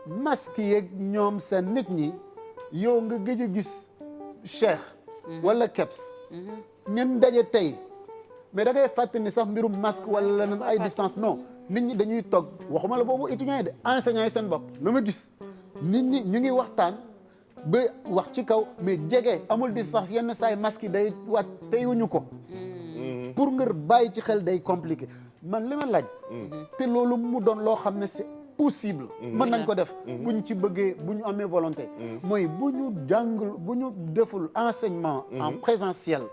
masque yeeg ñoom seen nit ñi yow nga gëj a gis Cheikh wala Kebs ngeen daje tey mais da ngay fàtte ni sax mbirum masque wala leneen ay distance non nit ñi dañuy toog waxuma la boobu étudiants yi de enseignants yi seen bopp la ma gis nit ñi ñu ngi waxtaan ba wax ci kaw mais jege amul distance yenn saa yi masque yi day wàcc teyuñu ko pour nga bàyyi ci xel day compliqué man li ma laaj te loolu mu doon loo xam ne c'est possible mën nañ ko def buñ ci bëggee bu ñu amee volonté mooy bu ñu jàngul bu ñu deful enseignement en présentiel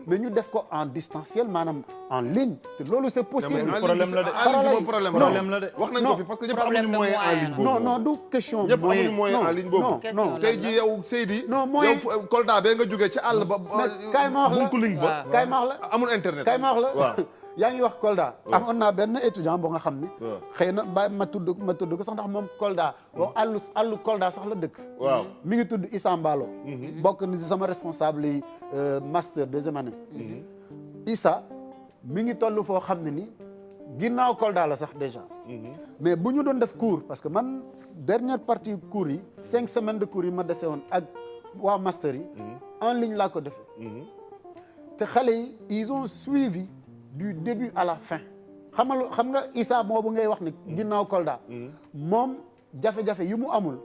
mais ñu def ko en distanciel maanaam en ligne te loolu c'est possible problème la de problème la de wax nañ ko fi parce que ñëpp amuñu moyen en ligne boobu non du question ñëpp amuñu moyen en ligne boobu non tey jii yow Seydi non moyen yow Kolda bee nga jógee ci àll ba kaay ma wax la bunkuling ba kaay ma wax la amul internet kaay ma wax la waaw yaa ngi wax Kolda amoon naa benn étudiant boo nga xam ni xëy na ba ma tudd ko sax ndax moom Kolda boo àllu Kolda sax la dëkk waaw mi ngi tudd Issa Mbalo bokk ni si sama responsable yi master deuxième année Issa mi ngi toll foo xam ne ni ginnaaw Kolda la sax déjà mais bu ñu doon def cours parce que man dernière partie cours yi 5 semaines de cours yi ma dese woon ak waa master yi en ligne laa ko defee te xale yi ils ont suivi du début à la fin xam nga Issa boobu ngay wax ne ginnaaw Kolda moom jafe-jafe yi mu amul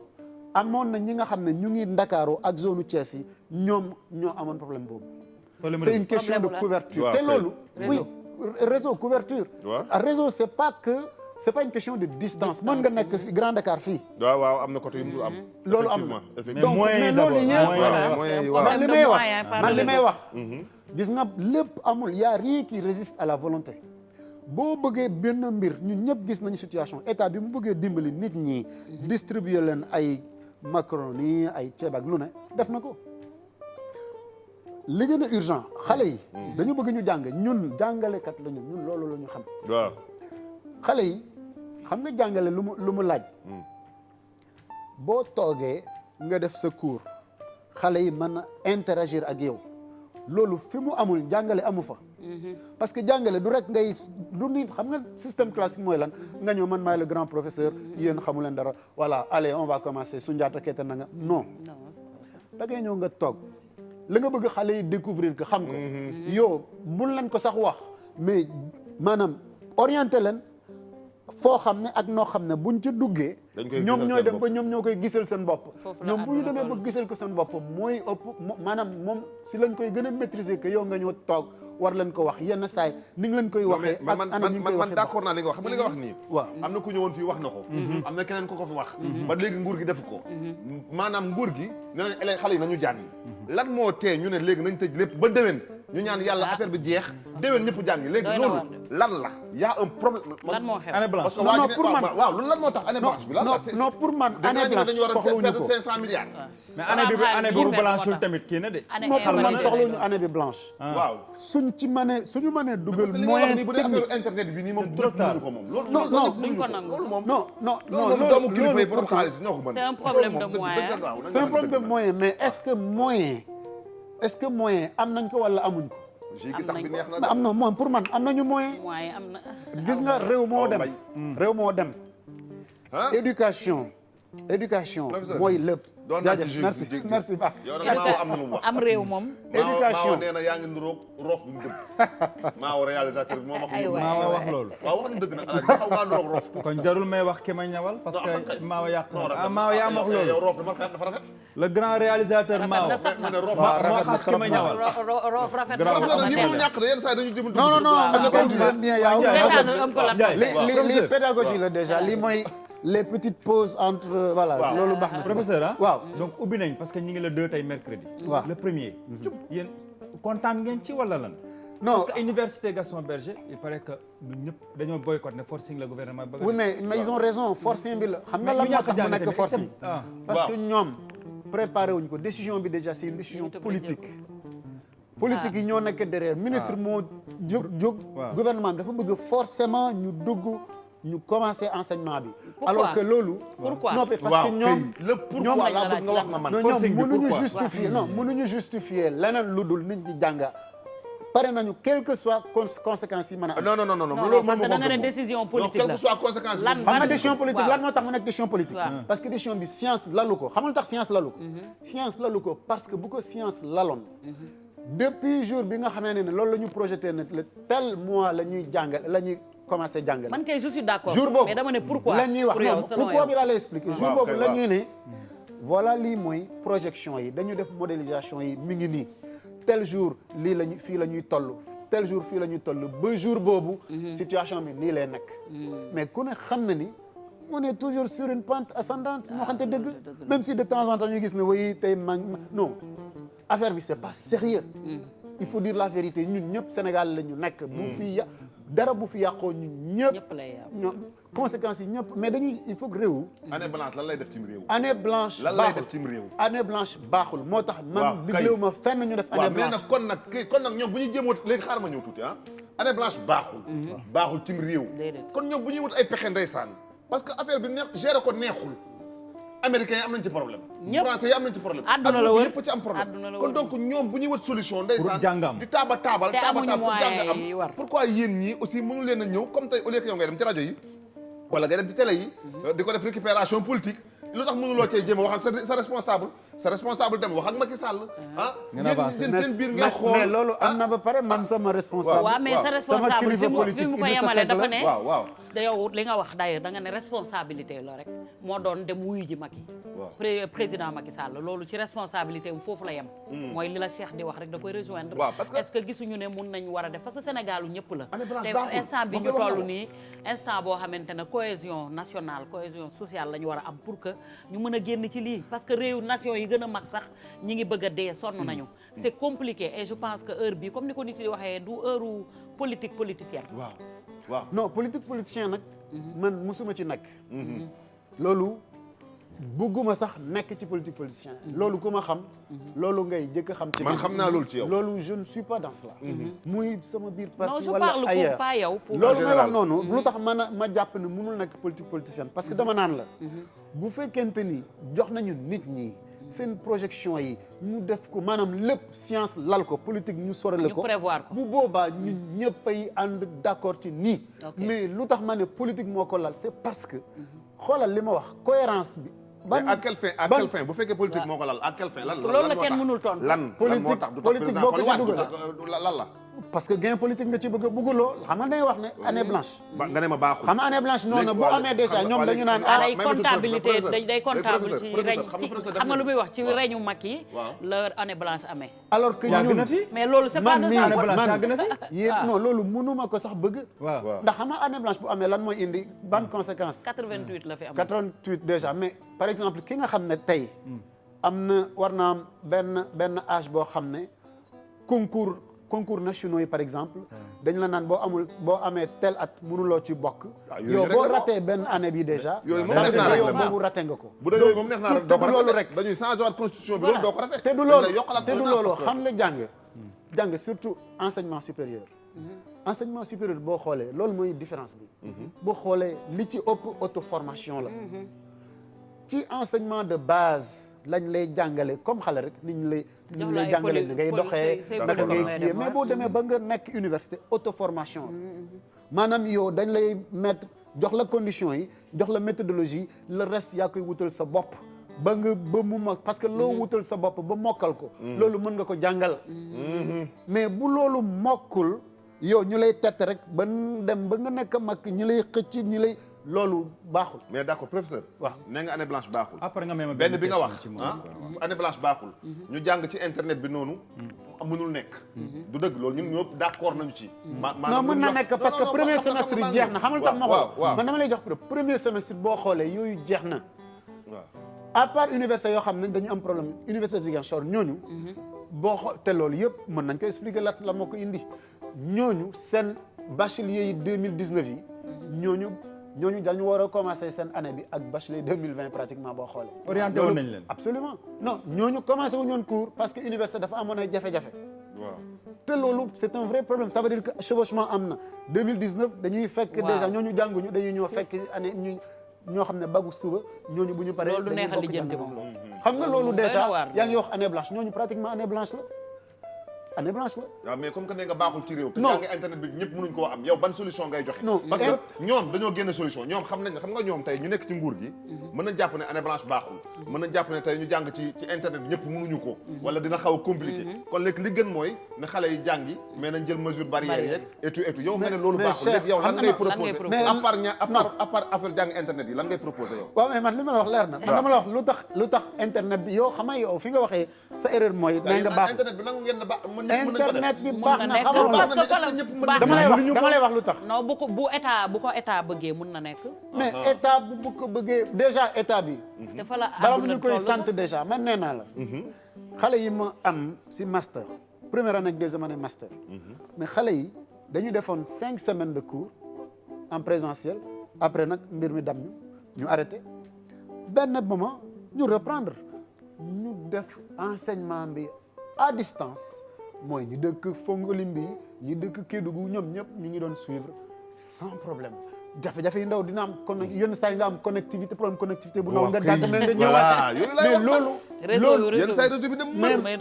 amoon na ñi nga xam ne ñu ngi Ndakaaru ak zone Thiès yi ñoom ñoo amoon problème boobu c'est une question de couverture te loolu oui réseau couverture réseau c'est pas une question de distance mën nga nekk fi Grand Dakar fii waaw am na côté yu mu am loolu am na donc moyen mais loolu yëpp man li may wax gis nga lépp amul y a rien qui résiste à la volonté boo bëggee benn mbir ñun ñëpp gis nañu situation état bi mu bëggee dimbali nit ñi distribuer leen ay macaroni ay ceeb ak lu ne def na ko li gën a urgent xale yi dañu bëgg ñu jàng ñun jàngalekat lañu ñun loolu la ñu xam waaw xale yi xam nga jàngale lu mu laaj boo toogee nga def sa cours xale yi mën a interagir ak yow loolu fi mu amul jàngale amu fa parce que jàngale du rek ngay du nit xam nga système classique mooy lan nga ñëw man maay le grand professeur yéen xamu leen dara voilà allez on va commencer Soundiata Keita na nga non da ngay ñëw nga toog la nga bëgg xale yi découvrir que xam ko yow bul leen ko sax wax mais maanaam orienté leen foo xam ne ak noo xam ne buñ ci duggee ñoom ñooy dem ba ñoom ñoo koy gisal seen bopp ñoom bu ñu demee ba gisal ko seen bopp mooy ëpp maanaam moom si lañ koy gën a maîtriser que yow nga ñëw toog war leen ko wax yenn saay ni nga leen koy waxee ak anam ni nga koy waxee man d'accord naa li nga wax xam nga li nga wax nii waaw am na ku ñëwoon fii wax na ko am na keneen ko fi wax ba léegi nguur gi def ko maanaam nguur gi nee nañ élèves xale yi nañu jàng lan moo tee ñu ne léegi nañ tëj lépp ba déwén ñu ñaan yàlla affaire bi jeex déwén ñëpp jàngi léegi loolu lan la y a un problème lan moo xew année blanche parce que non pour man waaw loolu lan moo tax année blanche bi lan la non pour man année blanche soxlawuñu ko 500 milliards mais année bi bu blanche tamit kii na de non pour man soxlawuñu année bi blanche waaw suñu mënee dugal moyen moyen bu dee technique affaire internet bi nii moom trop mënu ko moom loolu duñ ko nangu loolu moom non loolu doomu kilifa yi borom xaalis ñoo ko mën c'est un problème de moyen c'est un problème de moyen mais est-ce que moyen am nañ ko wala amuñ ko gi tax bi neex na am na moom pour man am nañu moyen moyen am na gis nga réew moo dem éducation mooy lépp jaajëf merci ba am réew moom éducation nee na yaa ngi niroog roof bu mu dëgg maa réalisateur bi moo maa wax loolu waaw wax na dëgg nag alaaji xaw maa niroog roof kon jarul may wax ki ma ñawal parce que Maawa yàq na Maawa yaa ma wax loolu yow roof dafa rafet le grand réalisateur Maawa ma ne roof moo xas ki ma ñawal roof rafet na ñi mu ñàkk de yenn saa yi dañu jëm non man quand j'aime bien yow li pédagogie la déjà li mooy les petites pauses entre voilà loolu baax na professeur waaw donc ubbi nañ parce que ñi ngi le 2 tey mercredi waaw le premier yéen kontaan ngeen ci wala lan. non parce que université Gaston Berger il paraît que ñun ñëpp dañoo boycott ne forcing la gouvernement bëgg. oui mais ils ont raison forcing bi la xam nga lan moo tax mu nekk forcing parce que ñoom préparé wuñ ko décision bi déjà c'est une décision politique. politique yi ñoo nekk derrière ministre moo jóg gouvernement dafa bëgg forcément ñu dugg ñu commencer enseignement bi. alors que loolu. pourquoi non parce que ñoom. le pourquoi laa bëgg nga wax ma man. ñoom mënuñu justifier non mënuñu justifier leneen lu dul nit ñi jànga pare nañu quelles que soient conséquences yi mën a am. non loolu parce que da nga ne décision politique la quelles que soient conséquences. lan xam nga décision politique lan moo tax mu nekk décision politique. parce que décision bi science lalu ko xamul tax science lalu ko. science lalu ko parce que bu ko science laloon. depuis jour bi nga xamee ne loolu la ñu projeté ne tel mois la ñuy jàngal la ñuy commencé jàngale. man kay je suis d'accord. jour boobu mais dama ne pourquoi. la ñuy wax non pourquoi bi laa lay expliquer. jour boobu la ñuy ne. voilà lii mooy projection yi dañu def modélisation yi mi ngi nii. tel jour lii la ñu fii la ñuy toll tel jour fii la ñuy toll ba jour boobu. situation bi nii lay nekk. mais ku ne xam na ni on est toujours sur une pente ascendante. moo xamante dëgg même si de temps en temps ñu gis ne oui tey non affaire bi c'est pas sérieux. il faut dire la vérité ñun ñëpp Sénégal la ñu nekk. bu fi dara bu fi yàqoo ñun ñëpp. ñëpp lay ñoom conséquences yi ñëpp mais dañuy il faut que réew. année blanche lan lay def ci réew. année blanche lan lay def ci réew. année blanche baaxul moo tax. man diglewu ma fenn ñu def année blanche. mais nag kon nag ñoom bu ñuy jéem a léegi xaaral ma ñëw tuuti ah. année blanche baaxul. baaxul ci réew. kon ñoom bu ñuy wut ay pexe ndeysaan. parce que affaire bi neex gérer ko neexul. américains yi am nañ ci problème. français yi am nañ ci problème. àdduna la wër yëpp ci am problème. kon donc ñoom bu ñuy wut solution ndeysaan. pour jàngam di taabal pour jàng yi war. pourquoi yéen ñii aussi mënu leen a ñëw comme tey au lieu que yow ngay dem ci rajo yi wala ngay dem ci télé yi di ko def récupération politique lu tax mënuloo cee jéem a wax ak sa responsable dem wax ak Macky Sall yéen seen biir ngeen xool mais loolu am na ba pare man sama responsable waaw mais sa responsable fi mu ko yemale dafa ne waaw yow li nga wax d'ailleurs da nga ne responsabilité la rek moo doon dem wuyu ji Macky président Macky Sall loolu ci responsabilité am foofu la yem mooy li la Cheikh di wax rek da koy rejoindre est-ce que gisuñu ne mun nañu war a def parce que Sénégalu ñëpp la te instant bi ñu toll nii instant boo xamante ne cohésion nationale cohésion sociale la ñu war a am pour que ñu mën a génn ci lii parce que réew nation yi gën a mag sax ñi ngi bëgg a dee sonn nañu c'est compliqué et je pense que heure bi comme ni ko nit di waxee du heure politique politicienne waaw non politique politicien nag man musuma ci nekk loolu bëgguma sax nekk ci politique politicien loolu ku ma xam loolu ngay jëkk xam ci man xam naa loolu ci yow loolu je ne suis pas dans cela muy sama biir non parti je wala parle ailleurs pour pas yow loolu may wax noonu lu tax ma jàpp ne mënul nekk politique politicienne parce que dama naan la bu fekkente ni jox nañu nit ñi seen projection yi ñu def ko maanaam lépp science lal ko politique ñu sorale ko bu boobaa ñun ñëpp ay ànd d'accord ci nii mais lu tax ma ne politique moo ko lal c'est parce que xoolal li ma wax cohérence bi mais à quelle fin bu fekkee politique moo ko lal à quelle fin lan loolu la kenn mënul tontu lan moo tax du politique boo ko ci dugal lan la parce que gain politique nga ci bëgg a bëgguloo xam nga day wax ne année blanche nga ne ma baaxul xam nga année blanche noonu boo amee déjà ñoom dañu naan day comptabilité day comptable ci reñ xam nga lu muy wax ci reñu mag yi la année blanche amee alors que yàgg ñun na fi mais loolu c'est pas de ça année blanche yàgg na fi yéen non loolu mënuma ko sax bëgg waaw ndax xam nga année blanche bu amee lan mooy indi ban conséquence 88 la fi am 88 déjà mais par exemple ki nga xam ne tey am na war na am benn âge boo xam ne concours nationaux yi par exemple dañ la naan boo amee tel at mënuloo ci bokk yow boo raté benn année bi déjà ça veut dire yow boobu raté nga ko bu dee yooyu moom neex naa te du loolu rek dañuy changer waat constitution bi loolu doo ko raté te du loolu xam nga jàng surtout enseignement supérieur enseignement supérieur boo xoolee loolu mooy différence bi boo xoolee li ci ëpp auto formation la ci enseignement de base lañ lay jàngale comme xale rek ni ñu lay jàngale ni ngay doxee naka ngay kiyee mais boo demee ba nga nekk université auto formation maanaam yow dañ lay mettre jox la conditions yi jox la méthodologie le reste yaa koy wutal sa bopp ba mu mokk parce que loo wutal sa bopp ba mokkal ko loolu mën nga ko jàngal mais bu loolu mokkul yow ñu lay tett rek ba dem ba nga nekk mag ñi lay xëcc ñi lay loolu baaxul. mais d'accord professeur. waaw nee nga année blanche baaxul. après nga may ma benn bi nga wax année blanche baaxul. ñu jàng ci internet bi noonu. mënul nekk. du dëgg loolu ñun ñëpp d'accord nañu ci. non mën na nekk parce que premier semestre yi jeex na xamal tax ma xool man dama lay jox premier semestre boo xoolee yooyu jeex na. waaw à part université yoo xam ne dañu am problème université de Ziguinchor ñooñu. boo xool te loolu yëpp mën nañ ko expliquer la moo ko indi ñooñu seen bachelier yi 2019 yi ñooñu dañu war a commencer seen année bi ak bachelier 2020 pratiquement boo xoolee. orienté woon nañ leen. absolument non ñooñu commencé wu ñoon cours parce que université dafa amoon ay jafe-jafe. waaw te loolu c'est un vrai problème ça veut dire que chevauchement am na 2019 dañuy fekk déjà ñooñu jànguñu dañuy ñëw fekk année ñoo xam ne bagu suba ñooñu bu ñu paree. loolu du neexal dañuy bokk lijjanti jàng moom. xam nga loolu déjà doy na waar. yaa ngi wax année blanche ñooñu pratiquement année blanche la. waaw mais comme que ne nga baaxul ci réew te Non. jàng internet bi ñëpp mënuñ koo am yow ban solution ngay joxe Non, parce que ñoom dañoo génne solution ñoom xam nga ñoom tey ñu nekk ci nguur gi mën nañ jàpp ne année blanche baaxul mën nañ jàpp ne tey ñu jàng ci internet bi ñëpp mënuñu ko wala dina xaw a compliqué kon léegi li gën mooy ne xale yi jàngi mais nañ jël mesure barrière yeeg et tout yow nga ne loolu mais baaxul Cheikh, léegi yow lan xam ngay nga- lan ngay proposé proposé? à part affaire jàng internet yi lan ngay proposé yow waaw mais man li ma la wax leer na man dama la wax lu tax internet bi yow xam nga yow fi nga waxee sa erreur mooy nee nga baax internet bi nangu ngeen ne ba mën nañ ko def internet bi Mun baax na na nekk xam nga parce que est-ce fa que la ñëpp mën baax dama na. lay wax lu tax non bu ko état bëggee mun na nekk. mais état bu ko bëggee déjà état bi te fa la bala mu àdduna ñu koy toll sant déjà man nee naa la xale yi ma am si master première année ak deuxième année master mais xale yi dañu defoon 5 semaines de cours en présentiel après nag mbir mi dam ñu arrêté benn moment ñu reprendre ñu def enseignement bi à distance mooy ñi dëkk Fongolimbi ñi dëkk Kédougou ñoom ñëpp ñu ngi doon suivre sans problème jafe-jafe yu ndaw dina am yenn saa yi nga am connectivité problème connectivité bu ndaw nga dagg mais nga ñëwaat yooyu lay mais wax loolu yenn saa yi réseau bi dem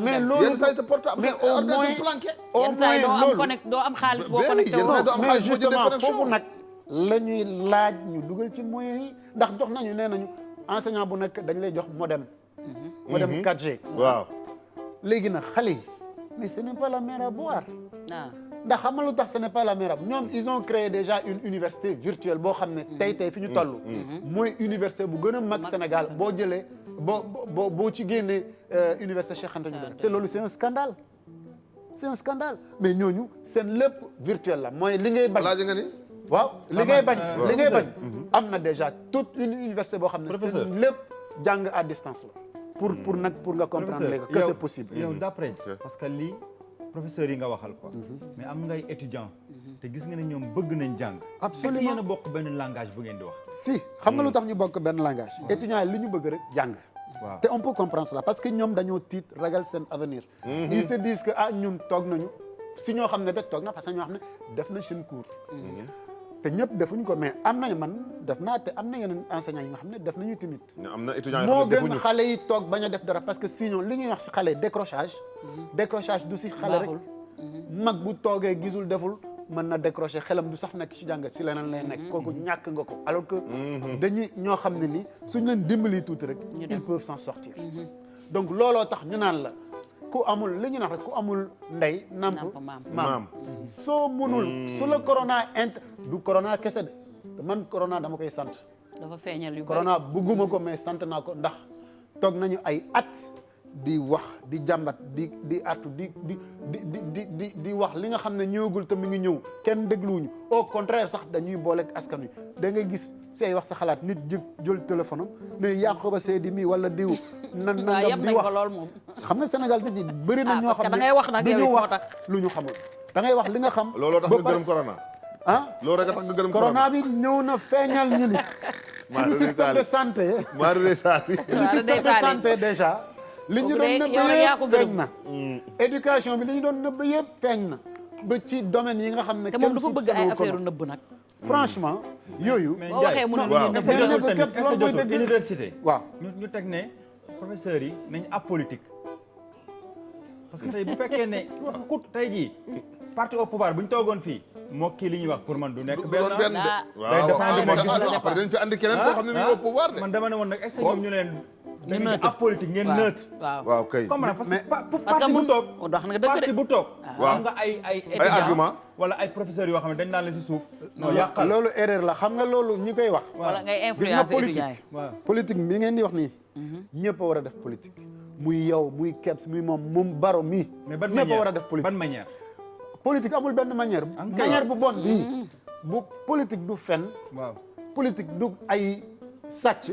mais loolu yenn saa yi sa portable mais au moins planqué yenn saa yi doo am loolu connect doo am xaalis boo Benn connecté yenn saa yi woo. doo am mais xaalis boo jëndee justement connexion. foofu nag la ñuy laaj ñu dugal ci moyens yi ndax jox nañu nee nañu enseignant bu nekk dañ lay jox modem 4G waaw léegi nag xale yi mais ce n'est pas la mer à boire ah ndax xam nga lu tax ce n'est pas la mer à boire ñoom ils ont créé déjà une université virtuelle boo xam ne tey fi ñu toll mooy université bu gën a mag Sénégal boo jëlee boo ci génnee université Cheikh Anta Diop te loolu c'est un scandale mais ñooñu seen lépp virtuel la mooy li ngay bañ laaj nga ni waaw li ngay bañ waaw. li ngay bañ am na déjà toute une université boo xam ne Professeur. seen lépp jàng à distance la pour nga comprendre léegi que yow- c'est possible yow d'après parce que lii professeurs yi nga waxal quoi mais am ngay étudiant te gis nga ne ñoom bëgg nañ jàng Absolument. est-ce que yéen a bokk benn langage bu ngeen di wax si xam nga lu tax ñu bokk benn langage étudiants yi li ñu bëgg rek jàng waaw te on peut comprendre cela parce que ñoom dañoo tiit ragal seen avenir ils se disent que ñun toog nañu si ñoo xam ne de toog na parce que ñoo xam ne def na seen cours te ñëpp defuñu ko mais am nañu man def naa te am na yeneen enseignants yi nga xam ne def nañu timit am na étudiant moo gën xale yi toog bañ a def dara parce que sinon li ñuy wax si xale décrochage du si xale rek mag bu toogee gisul deful mën na décrocher xelam du sax nekk ci jàngat si leneen lay nekk kooku ñàkk nga ko alors que dañuy ñoo xam ne ni suñ leen dimbali tuuti rek ils peuvent s'en sortir donc looloo tax ñu naan la ku amul li ñu naan rek ku amul ndey namp maam soo munul su la corona du corona kese de te man corona dama koy sant dafa feeñal yu bari. corona bugguma ko mais sant naa ko ndax toog nañu ay at di wax di jàmbat di artu di wax li nga xam ne ñëwagul te mi ngi ñëw kenn dégluwuñu au contraire sax dañuy booleeg askan wi da ngay gis si ay wax sa xalaat nit jël téléphone am ne Yankhoba Seydi mi wala diw nan nangam di wax lool moom. xam nga Sénégal nit ñi bëri na ñoo parce que xam da ne ngay wax nag du yow ñu it wax moo tax. lu ñu xamul da ngay wax li nga xam looloo tax ba nga pare- gërëm corona ah loolu rek a tax nga gërëm corona bi ñëw na feeñal ñu ni suñu système de santé maari suñu système de santé déjà li ñu doon nëbb yow yaa ko yëpp gërëm. feeñ na éducation bi li ñu doon nëbb yëpp feeñ na ba ci domaine yi nga xam ne te moom kenn dafa bëgg ay soupçonné ko affaire woon. nëbb nag. franchement yooyu mais boo waxee mu ne non, lu ñu waaw. nëbb mais la. nëbb képp est-ce que loolu mooy jotul dëgg. université waaw ñu teg ne professeurs yi nañ apolitique parce que tey bu fekkee ne parce que ku tey jii parti au pouvoir bu ñu toogoon fii moo kii li ñuy wax pour man du nekk benn benn de Ah. waaw défendre waaw ne gis na après dañ fi andi keneen koo xam ne mi ngi au pouvoir de man dama ne woon nag est-ce que ñoom ñu leen da ngeen di neutre. apolitique ngeen waaw neutre waaw. waaw kay comme parce que mais- parti bu toog wax nga dëgg de. parti bu toog Waaw. am nga ay ay étudiants argument wala ay professeurs yoo xam ne dañ naan la si suuf non yàqal loolu erreur la xam nga loolu ñi koy wax wala ngay gis nga influencer politique étudiants yi. waaw politique mi ngeen di wax nii ñëpp a war a def politique muy yow muy Kebs muy moom Baro mii mais ban ñëpp a war a manière def ban politique manière politique amul benn manière Ankay. manière bu bon bii bu politique du fen waaw politique du ay sàcc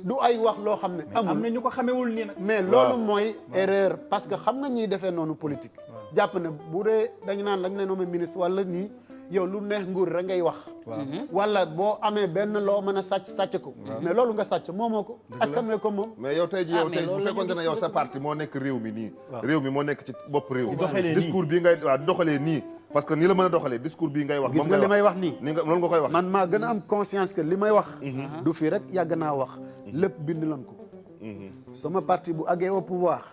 du ay wax loo xam ne amul am na ñu ko xamewul nii nag. mais loolu mooy erreur parce que xam nga ñiy defee noonu politique jàpp ne bu dee dañu naan dañu leen nommé ministre wala nii yow lu neex nguur rek ngay wax wala boo amee benn loo mën a sàcc ko mais loolu nga sàcc moomoo ko askan wi ko moom mais yow tey ji yow tey bu fekkoon ne yow sa parti moo nekk réew mi nii réew mi moo nekk ci bopp réew discours bii ngay waaw doxalee nii parce que nii la mën a doxalee discours bii ngay wax gis nga li may wax nii ni nga loolu nga koy wax man maa gën a am conscience que li may wax du fii rek yàgg naa wax lépp bind lan ko sama parti bu àggee au pouvoir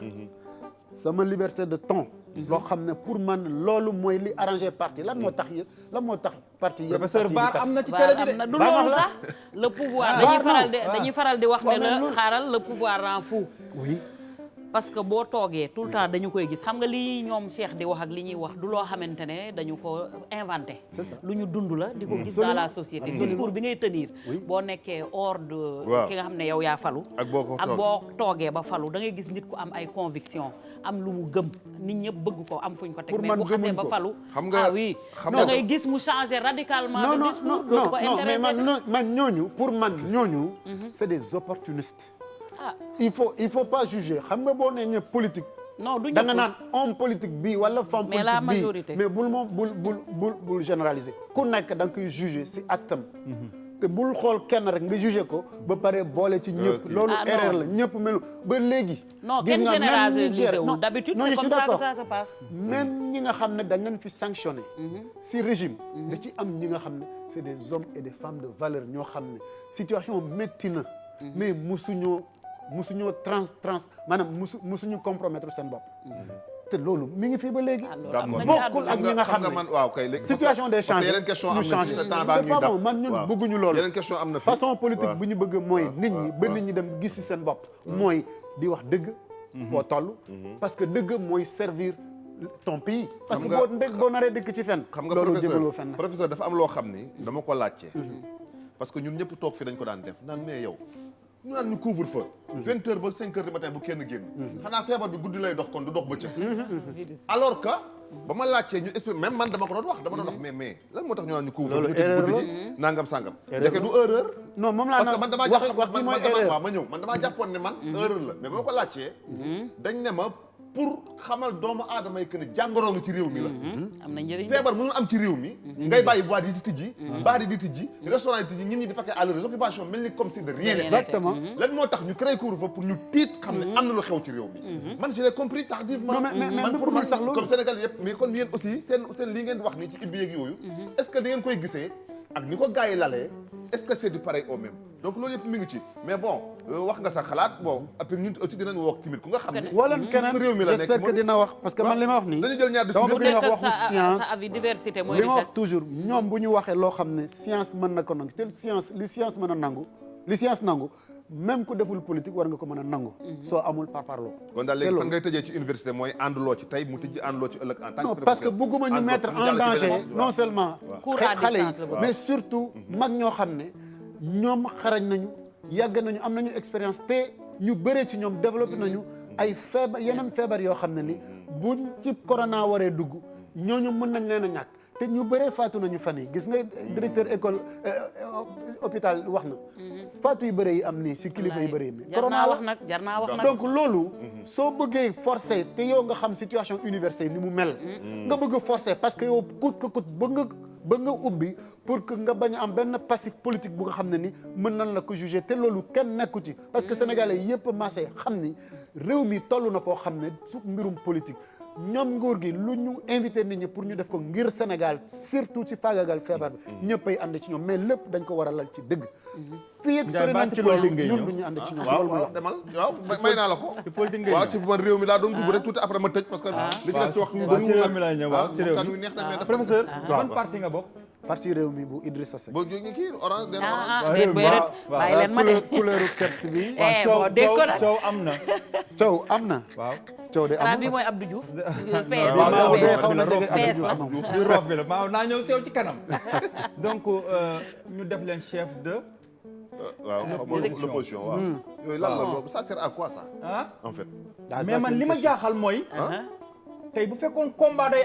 sama liberté de ton loo xam ne pour man loolu mooy li arrangé parti lan moo tax parti yëpp professeur Var am na ci Var télé bi am de. na du loolu sax le pouvoir dañuy faral di wax ne la xaaral le pouvoir rend fou oui parce que boo toogee tout le temps dañu koy gis xam nga li ñoom Cheikh di wax ak li ñuy wax du loo xamante ne dañu ko inventé c'est ça lu ñu dund la di ko gis dans la société discours bi ngay tenir boo nekkee hors de ki nga xam ne yow yaa falu ak boo toogee ba falu da ngay gis nit ku am ay conviction am lu mu gëm nit ñëpp bëgg ko am fuñ ko teg mais bu xasee ba falu xam nga oui da ngay gis mu changer radicalement de discours non mais man ñooñu pour man ñooñu c'est des opportunistes il faut pas juger xam nga boo nee ñëpp politique non du da nga naan homme politique bii wala femme mais la politique majorité bii mais bul moom bul généraliser ku nekk da nga koy juger si actam te bul xool kenn rek nga juger ko ba pare boole ci ñëpp loolu erreur la ñëpp melu ba léegi non gis kenn nga même ñi généralisé gère wul d'habitude non je c'est suis comme ça que d'accord ça se passe même ñi nga xam ne dañ leen fi sanctionné si régime da ci am ñi nga xam ne c'est des hommes et des femmes de valeur ñoo xam ne situation métti na mais musuñoo maanaam musuñu compromettre seen bopp te loolu mi ngi fii ba léegi bokkul ak ñi nga xam ne man waaw kay léegi situation des changé yeneen question am ñu na changé c'est pas bon man ñun bëgguñu loolu yeneen question am na fi façon politique bu ñu bëgg mooy nit ñi ba nit ñi dem gis ci seen bopp mooy di wax dëgg foo toll parce que dëgg mooy servir ton pays parce que boo naree dëkk ci fenn xam nga loolu jébaloo fenn professeur dafa am loo xam ni dama ko laajte parce que ñun ñëpp toog fi dañ ko daan def naan mais yow ñu naan ñu couvre-feu 20 heures ba 5 heures du matin bu kenn génn xanaa feebar bi guddi lay dox kon du dox bëccëg alors que ba ma laajtee ñu expliqué même man dama ko doon wax mais lan moo tax ñu naan ñu couvre-feu guddi ji nangam sangam ndeke du erreur non moom laa parce que man damaa jàpp wax man damaa jàppoon ne man erreur la mais ba ma ko laajtee dañ ne ma pour xamal doomu aadama yi que ne jàngoro nga ci réew mi la am na njëriñ feebar mënul am ci réew mi ngay bàyyi boîte yi di tijji baar yi di tijji restaurant yi di tijji nit ñi di fekkee à leurs occupations mel ni comme si de rien exactement lan moo tax ñu créé couvre-feu pour ñu tiit xam ne am na lu xew ci réew mi man je l'ai compris tardivement non mais man pour man sax loolu comme Sénégal yëpp mais kon yéen aussi seen lii ngeen di wax nii ci ibbi yeeg yooyu est-ce que da ngeen koy gisee ak ni ko gars yi lalee est-ce que c'est du pareil au même donc loolu yëpp mi ngi ci mais bon wax nga sa xalaat bon après ñun aussi dinañ wax tamit ku nga xam ne wala keneen réew mi la nekk j'espère que dina wax parce que man li ma wax nii dañu jël ñaar dama bëgg ñu wax waxu sa science avis diversité mooy li ma wax richesse toujours ñoom bu ñu waxee loo xam ne science mën na ko nangu te science li science mën a nangu li science nangu même ku deful politique war nga ko mën a nangu soo amul parparloo kon daal léegi fan ngay tëjee ci université mooy ànduloo ci tey mu tijji ànduloo ci ëllëg en tant que non parce que bëgguma ñu mettre en danger non seulement xale yi mais surtout mag ñoo xam ne ñoom xarañ nañu yàgg nañu am nañu expérience te ñu bëree ci ñoom développé nañu ay feebar yeneen feebar yoo xam ne ni buñ ci corona waree dugg ñooñu mën nañ leen a ñàkk te ñu bëree faatu nañu fan yi gis nga directeur école hôpital wax na faatu yu bëre yi am nii si kilifa yu bëre yi mais corona la jar naa wax nag donc loolu soo bëggee forcer te yow nga xam situation université ni mu mel nga bëgg forcer parce que yow coûte que coûte ba nga ubbi pour que nga bañ a am benn passif politique bu nga xam ne ni mën nañ la ko juger te loolu kenn nekku ci parce que sénégalais yëpp massé xam ni réew mi toll na foo xam ne su mbirum politique ñoom nguur gi lu ñu invité nit ñi pour ñu def ko ngir Sénégal surtout ci faagagal feebar bi ñëppay ànd ci ñoom mais lépp dañ ko war a lal ci dëgg fii ak sori nañ ci loolu ñun du ñu ànd ci ñoom loolu mooy waaw demal waaw may naa la ko ci politique ngay waaw ci man réew mi laa doon dugg rek tuuti après ma tëj parce que li ci des ci wax ñu bëri ci réew mi laa ñëw waaw ci réew mi neex na mais professeur ban parti nga bokk parti réew mi bu Idrissa Seck boo ñu kii orange den déet booy rek bàyyi leen ma de couleur keps bi boo dégg ko nag coow am na coow am na waaw coow de am bi mooy Abdou Diouf waaw de xaw na jege PS la du roof bi la maa naa ñëw sew ci kanam donc ñu def leen chef de waaw l'opposition waaw yooyu lan la ça sert à quoi ça ah en fait mais man li ma jaaxal mooy tey bu fekkoon combat day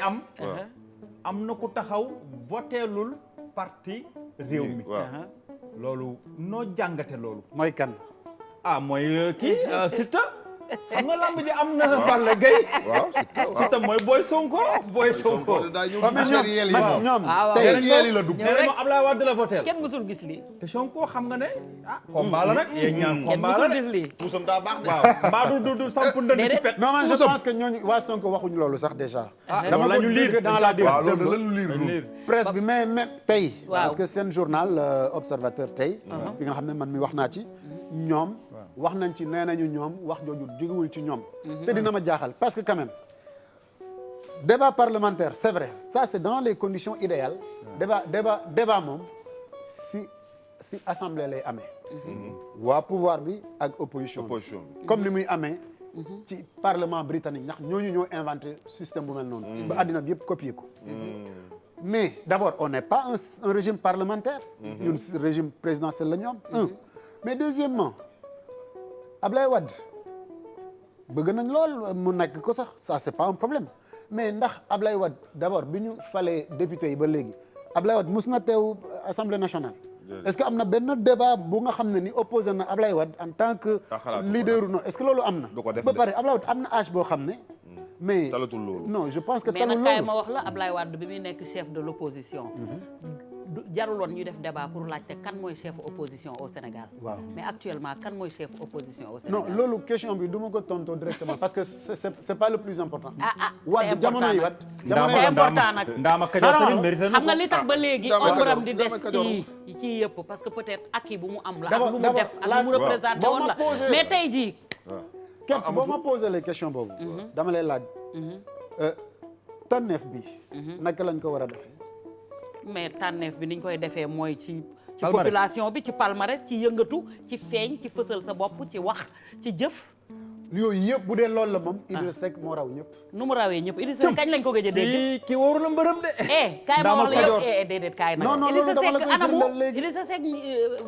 am na ku taxaw voteelul parti réew mi loolu noo jàngate loolu. mooy kan. mooy kii Siteu. xam nga lamb ji am na Balla Gaye. waaw Siteu mooy Boy Sonko. daa ñëw ci ñoom tey tey yéeli la dugg. ñëw rek moom Ablaye Wade la voté. kenn mësul gis lii. te Sonko xam nga ne combat la nag. yéen ñaan kenn combat la mësul gis lii. Moussam daa baax de. waaw mbaa du samp ndënd si pet. non man je pense que ñooñu waa Sonko waxuñu loolu sax déjà. dama ko dégg dans la presse waaw loolu lañu liir presse bi mais tey. Waaw. parce que seen journal Observateur tey. bi nga xam ne man mi wax naa ci. ñoom wax nañ ci nee nañu ñoom wax jooju jógewul ci ñoom. te dina ma jaaxal parce que quand même débat parlementaire c'est vrai ça c'est dans les conditions idéales. débat moom si assemblée lay amee. waa pouvoir bi ak opposition bi. comme ni muy amee. ci parlement britannique ndax ñooñu ñoo inventé système bu mel noonu. ba àddina bi yëpp copier ko. mais d'abord on n'est pas un régime parlementaire. ñun régime présidentiel la ñu am. mais deuxièmement Ablaye Wade bëgg nañ lool mu nekk ko sax ça c'est pas un problème mais ndax Ablaye Wade d'abord bi ñu falee député yi ba léegi Ablaye Wade mus na teew assemblée nationale. est-ce que am na benn débat bu nga xam ne ni opposé na Ablaye Wade en tant que leader non est-ce que loolu am na. ba pare Ablaye Wade am na âge boo xam ne. mais non je pense que mais talul nag kaay loolu. ma wax la Ablaye Wade bi muy nekk chef de l'opposition. jaruloon ñuy def débat pour laajte kan mooy chef opposition au Sénégal. waaw mais actuellement kan mooy chef opposition au Sénégal. non loolu question bi du ma ko tontoo directement parce que c'est pas le plus important. c'est Wade jamono yi Wade. c'est important nag. Ndaama Kajoor tamit mérité na xam nga li tax ba léegi Dama Kajoor, ombram di des Dama Kajoor. ci yëpp parce que peut-être acquis bu mu am la. D'abord- ak lu mu d'abord, def ak lu mu représenté boo woon ma la posé- mais tey jii. Kebs boo ma posé les questions boobu. dama lay laaj. tànneef bi. naka lañ ko war a defee. mais tànneef bi niñ koy defee mooy ci Palmarès. population bi ci palmarès ci yëngatu ci feeñ ci fësal sa bopp ci wax ci jëf yooyu yëpp bu dee loolu la moom. Idriss Seck moo raw ñëpp. nu mu rawee ñëpp Idrissa Seck kañ lañ ko gëj a dégg kii wóoru la mbërëm de. kaay ma wax la yow Kajoor. déedéet kaay nag Non, non, Idrissa loolu dama la Seck koy anamu firndeel léegi. Idrissa Seck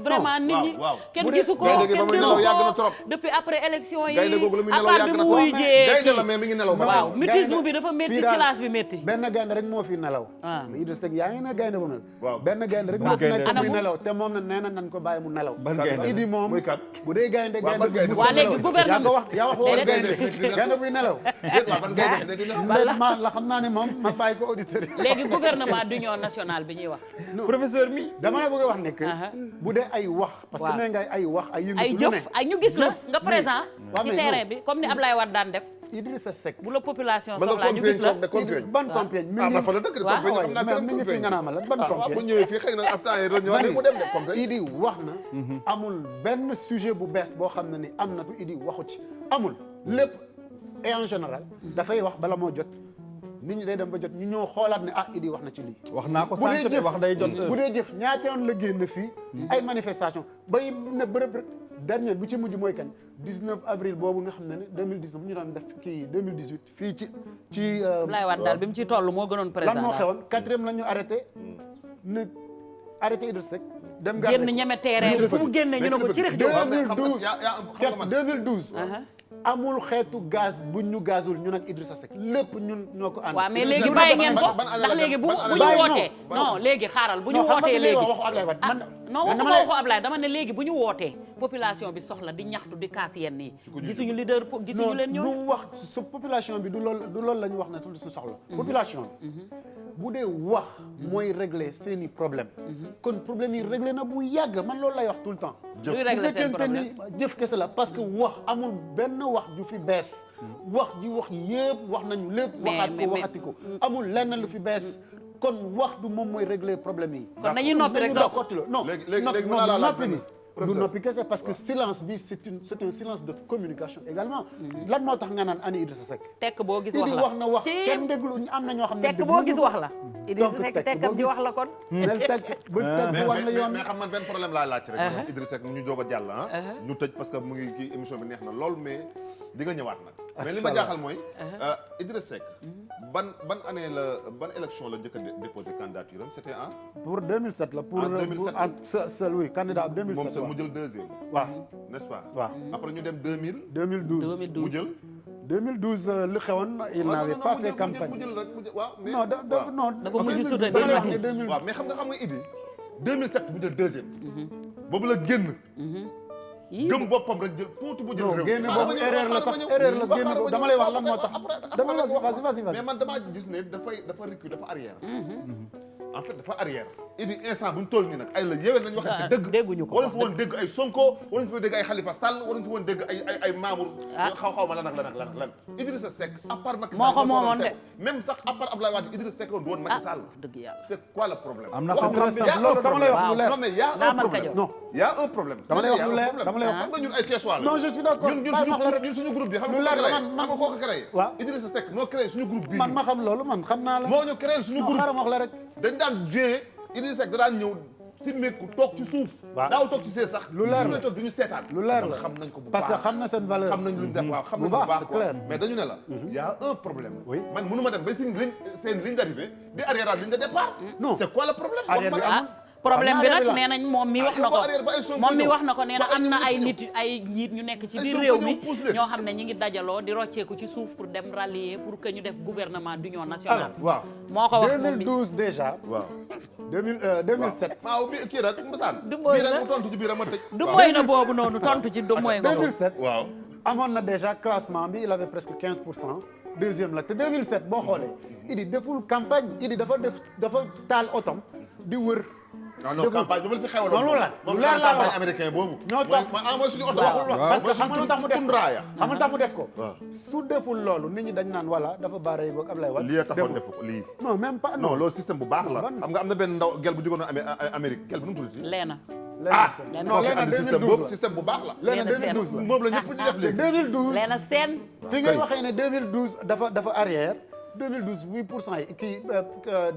vraiment nit ñi waaw. kenn Bu dee- gisu ko Gaynde gi ba kenn muy déggu nelaw yàgg na ko trop. depuis après élection yi Gaynde googu la muy à nelaw part yàgg bi na mu trop. wuy jee Gaynde la kii. mais mi ngi nelaw ba waaw léegi. mutisme bi dafa métti fii daal silence bi métti benn gaynde rek moo fi nelaw. Ah. mais Idriss Seck yaa ngi ne gaynde bu mel. Waaw. benn gaynde rek Ban moo fi gaynde? nekk muy Anamu? nelaw te moom na nee na nan ko bàyyi mu nelaw. Ban gaynde? Idi moom Muy kat? bu dee gaynde Waaw, gaynde ban gaynde? bu Waa léegi yaa gouvernement- ko wax yaa wax woon Déedéet. gaynde gaynde buy nelaw. déet la ban gaynde dina man la xam naa ne moom ma bàyyi ko auditeur yi. léegi gouvernement d'union nationale bi ñuy wax professeur mi. dama la bëgg a wax ne que Aha. bu dee ay wax parce que Waaw. nee nga ay wax ay yëngatu ay lu jëf ne. ay ñu gis la Jëf, nga mais- présent waaw, ci mais terrain non. bi comme ni Ablaye Wade daan def Idrissa Seck bu la population ba nga soxlaa ñu gis la Compiègne ban Compiègne mi ah ngi man fa la dëkk de Waaw. Compiègne xam naa mais kenn mi ngi fi Compiègne. nga naa ma la ban ah waaw bu Compiègne ñëwee fii xëy na ab temps yi ñëwaat mu dem de Compiègne. Idi wax na amul benn sujet bu bees boo xam ne ni am na tu Idi waxu ci amul lépp et en général dafay wax bala moo jot nit ñi day dem ba jot ñu ñëw xoolaat ne ah Idi wax na ci lii wax naa ko bu dee sànq de jëf wax day jot. bu dee jëf ñaata yoon la génn fii ay manifestation bay ne bërëb dernier bu ci mujj mooy kañ 19 avril boobu nga xam ne ne 2019 bu ñu doon def kii 2018 fii ci Ablaye Wade daal bi mu ci toll moo gënoon présent lan moo daal. xewoon quatrième la ñu arrêté ne arrêté Idriss Seck dem génn ñeme terrain bi fu mu génne ñu ne ko ci rix jóg 2012 yaa Kebs 2012 amul xeetu gaz buñ ñu gazul ñun ak Idrissa Seck lépp ñun ñoo ko ànd. waaw mais léegi ban- bàyyi ban- ngeen ban- ko ban année ndax la léegi dem? bu Ban bu année ñu la dem? wootee non léegi xaaral bu ñu non xam nga wootee li ngay léegi wax waxu Ablaye Wade ah man non man waxuma dama lay- waxu Ablaye dama ne léegi bu ñu wootee population bi soxla di ñaxtu di kaas yenn yi gisuñu leader gisuñu leen non ñooñu du wax sa population bi du loolu la ñu wax ne tout su soxla. population bi bu dee wax mooy régler seeni problème kon problème yi réglé na bu yàgg man loolu lay wax tout le temps. luy bu régler seen fekkente ni problème jëf kese la parce que wax amul benn wax ju fi bees wax ji wax yëpp wax nañu lépp. waxaat ko waxati ko amul lenn lu fi bees. kon wax du moom mooy régler problème yi. kon nañuy noppi rek doo non léegi mën naa la laaj noppi bi benn du noppi kese parce que silence bi c'est un silence de communication également. lan moo tax nga naan ani Idrissa Seck. tekk boo gis Idi wax la wax na wax ci kenn déglu am na ñoo xam ne tekk boo gis wax la Idrissa donc Seck tekk tekkam boo ji gis wax la kon nel tekk ba tekk war na yoon. mais xam man benn problème laa laaj rek. Idriss Seck ñu jóg a jàll ah. ñu tëj parce que mu ngi kii émission bi neex na lool mais di nga ñëwaat nag. mais li ma jaaxal mooy. Idriss Seck. ban année la ban élection la njëkk a déposé candidature am c'était en. pour 2007 la pour En 2007. sa oui candidat moom 2007 sax mu jël deuxième. waaw n'est-ce pas. waaw après ñu dem 2000. 2012 mu jël. 2012 li xewoon il n'avait pas fait campagne. mu jël rek mu jël waaw. mais non non dafa mujj soutenir dañuy wax ne 2000 waaw mais xam nga Idi 2007 mu jël deuxième. boobu la génn. gëm boppam rek jël tuuti bu jël réew. non génn boobu erreur la sax erreur la génn boobu dama lay wax lan moo tax. dama la vas-y. mais man damaa gis ne dafa recul dafa arrière. en fait dafa arrière. Idi instant bu ñu toll nii nag ay la yéwén nañu waxante dëgg. dégguñu ko waruñu fi woon dégg ay Sonko waruñu fi woon dégg ay Khalifa Sall waruñu fi woon dégg ay Mamour. xaw ma lan ak lan. Idrissa Seck à part Macky Sall. moo ko moomoon de. même sax à part Abdoulaye Wade Idrissa Seck woon du woon Macky Sall. dëgg yàlla. c'est quoi le problème. am na loolu dama lay wax lu leer. non mais y a un problème. non y a un problème. dama lay wax lu leer dama lay wax. xam nga ñun ay Thiessois la. non je suis d'accord ñun suñu groupe bi xam nga ko ko créé. waaw Idrissa Seck moo créé suñu groupe bi. man ma xam loolu man xam naa la. moo ñu créé suñu groupe. xaaral ma wax la rek. dañ daan jouer Idrissa Seck da daan ñëw si meeku toog ci suuf. waaw daaw toog ci see sax. lu leer la toog du ñu seetaan. lu leer la xam nañ ko bu baax parce que xam na seen valeur. xam nañ lu ñu def waaw xam nañ bu baax quoi mais dañu ne la. y a un problème. oui man mënu ma dem ba seen ligne d'arrivée di arrière ligne de départ. non c'est quoi le problème. arrière bi amul. problème bi nag nee nañ moom mi wax na ko moom mi wax na ko nee na ba am na ay nit ay njiit ñu nekk ci biir réew mi ñoo xam ne ñi ngi dajaloo di rocceeku ci suuf pour dem rallier pour que ñu def gouvernement d'union nationale. waaw moo ko wax moom mi 2012 déjà. waaw 2007. waaw bi kii nag Mbasaan. du mooy bii na nag mu tontu ci biir ma tëj. du mooy na boobu noonu tontu ci du mooy nga 2007. waaw. amoon na déjà classement bi il avait presque 15%. deuxième la te 2007 boo xoolee. Idi deful campagne Idi dafa taal otom di wër. non campagne bi ma la fi xewaloon. loolu la moom lu leer laa campagne wax américain boobu. ñoo toog mooy suñu oto. waxul wax parce que xam nga lu tax mu def ko tundraaya. xam nga lu tax mu def ko. waaw. su deful loolu nit ñi dañ naan voilà dafa baaree boog Ablaye Wade. lii taxoon def ko lii. non même pas non loolu système bu baax la. ban xam nga am na benn ndaw gel bu jógoon a Amérique gel bu nu mu tuddati. leena non Léna 2012 la système bu baax la. Léna Léna 2012 la moom la ñëpp di def léegi. 2012 leena seen fi ngay waxee ne 2012 dafa arrière 2012 8% yi kii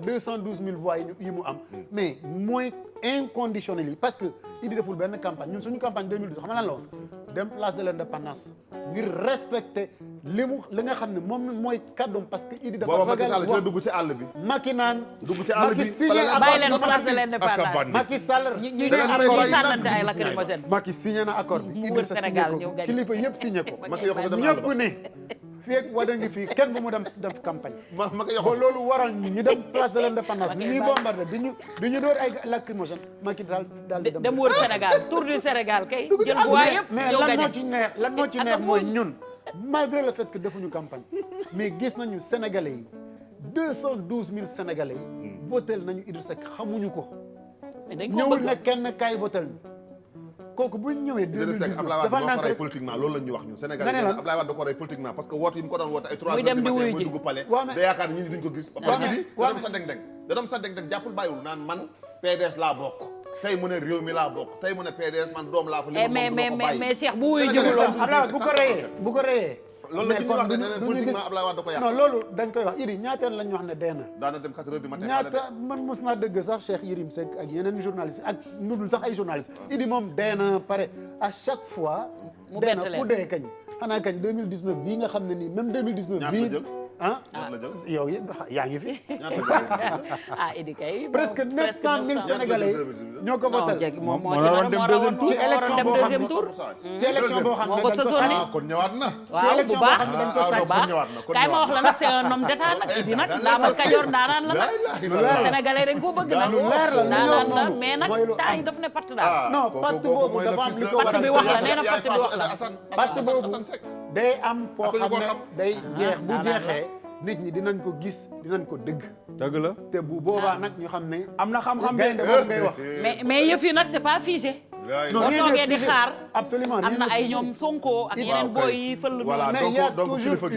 212 000 voix yi mu am mais mooy inconditionnel yi parce que Idi deful benn campagne ñun suñu campagne 2012 xam nga lan la woon dem place de l'indépendance ngir respecter li nga xam ne moom mooy kàddoom parce que Idi dafa ragal wax dugg ci àll bi. Macky naan dugg ci àll bi bàyyi leen place de l'indépendance Macky Sall ñi signé accord ñi sànnante ay lacrymogène Macky signé na accord bi mu wër Idrissa signé Sénégal ko ñëw gañ. kilifa yëpp signé ko Macky yokk ko dem àll ba ñëpp ne fii ak Wade ngi fii kenn bu mu dem def campagne Macky yokk ba ko. loolu waral ñu dem place de l'indépendance bi ñuy bombardé di ñu door ay lacrymogène Macky daal di dem wër Sénégal tour du Sénégal kay jël bu waay yëpp mais ñëw lan gañe moo ci neex lan moo ci neex mooy ñun malgré le fait que defuñu campagne mais gis nañu Sénégalais yi 212 000 Sénégalais yi votel nañu Idrissa Seck xamuñu ko mais dañ ko ñëwul bëgg ne kenn kaay votel ñu kooku bu ñu ñëwee 2019 dafa Ablaye Wade da ko rey nànk politiquement loolu la ñuy wax ñun Sénégal nga ne lan Ablaye Wade da ko rey politiquement parce que woote yi mu ko doon woote ay 3 Muy heures dem du di matin wuyu muy ji. dugg palais Waaw, mais- da yaakaar ni ñi duñ ko gis Waaw, parce que waaw, da doon sa deng-deng jàppul bàyyiwul naan man PDS laa bokk tey mu ne réew mi laa bokk tey mu ne PDS man doom laa fa li mais Cheikh bu wuyu Sénégalais jiwul sax Ablaye Wade bu ko reyee loolu la ñuy wax ne politiquement Ablaye Wade da ko yàq non loolu dañ koy wax Idi ñaateel lañ wax ne dee na daana dem 4 heures du matin ñaata man mos naa dëgg sax Cheikh Yérim Seck ak yeneen journaliste ak nudul sax ay journaliste Idi moom dee na pare à chaque fois Mu dee na bett leen. ku dee kañ xanaa kañ 2019 bii nga xam ne nii même 2019 ñaata bii la jël ah ñaata la jël yow yaa ngi fi ñaata la jël ah Idi kay presque 900 000 Sénégalais ñoo ko non voté jeg moom moo moo ci waroon dem deuxième tour. ci élection dem boo xam deuxième ne tour ci élection boo xam moo ne ko dañ ko sësoon sàcc. ah kon ñëwaat na waaw bu élection baax boo xam ne dañ ko ah, bu sàcc. baax ñëwaat na, kon kaay ma ñëwaat wax la nag c'est un homme d'état nag Idi nag laamal Kajoor daanaan la nag sénégalais dañ ko bëgg nag lu leer la, lu ñëw daanaan la noonu. mais nag Mooy lu temps yi am. daf ne patt daal non pàcc boobu dafa am li ko Pàcc bi wax la nee na pàcc bi wax la pàcc boobu day am foo Après ñu xam ko ne xam. day jeex bu daanaka. jeexee nit ñi dinañ ko gis dinañ ko dëgg dëgg la te bu boobaa nag ñu xam ne am na xam-xam gaynde de boobu ngay wax mais yëf yi nag c'est pas figé non boo rien toogee n'est di figé. xaar absolument am rien na n'est ay figé. ñoom Sonko ak yeneen booy yi fël voilà Mais il y a donc toujours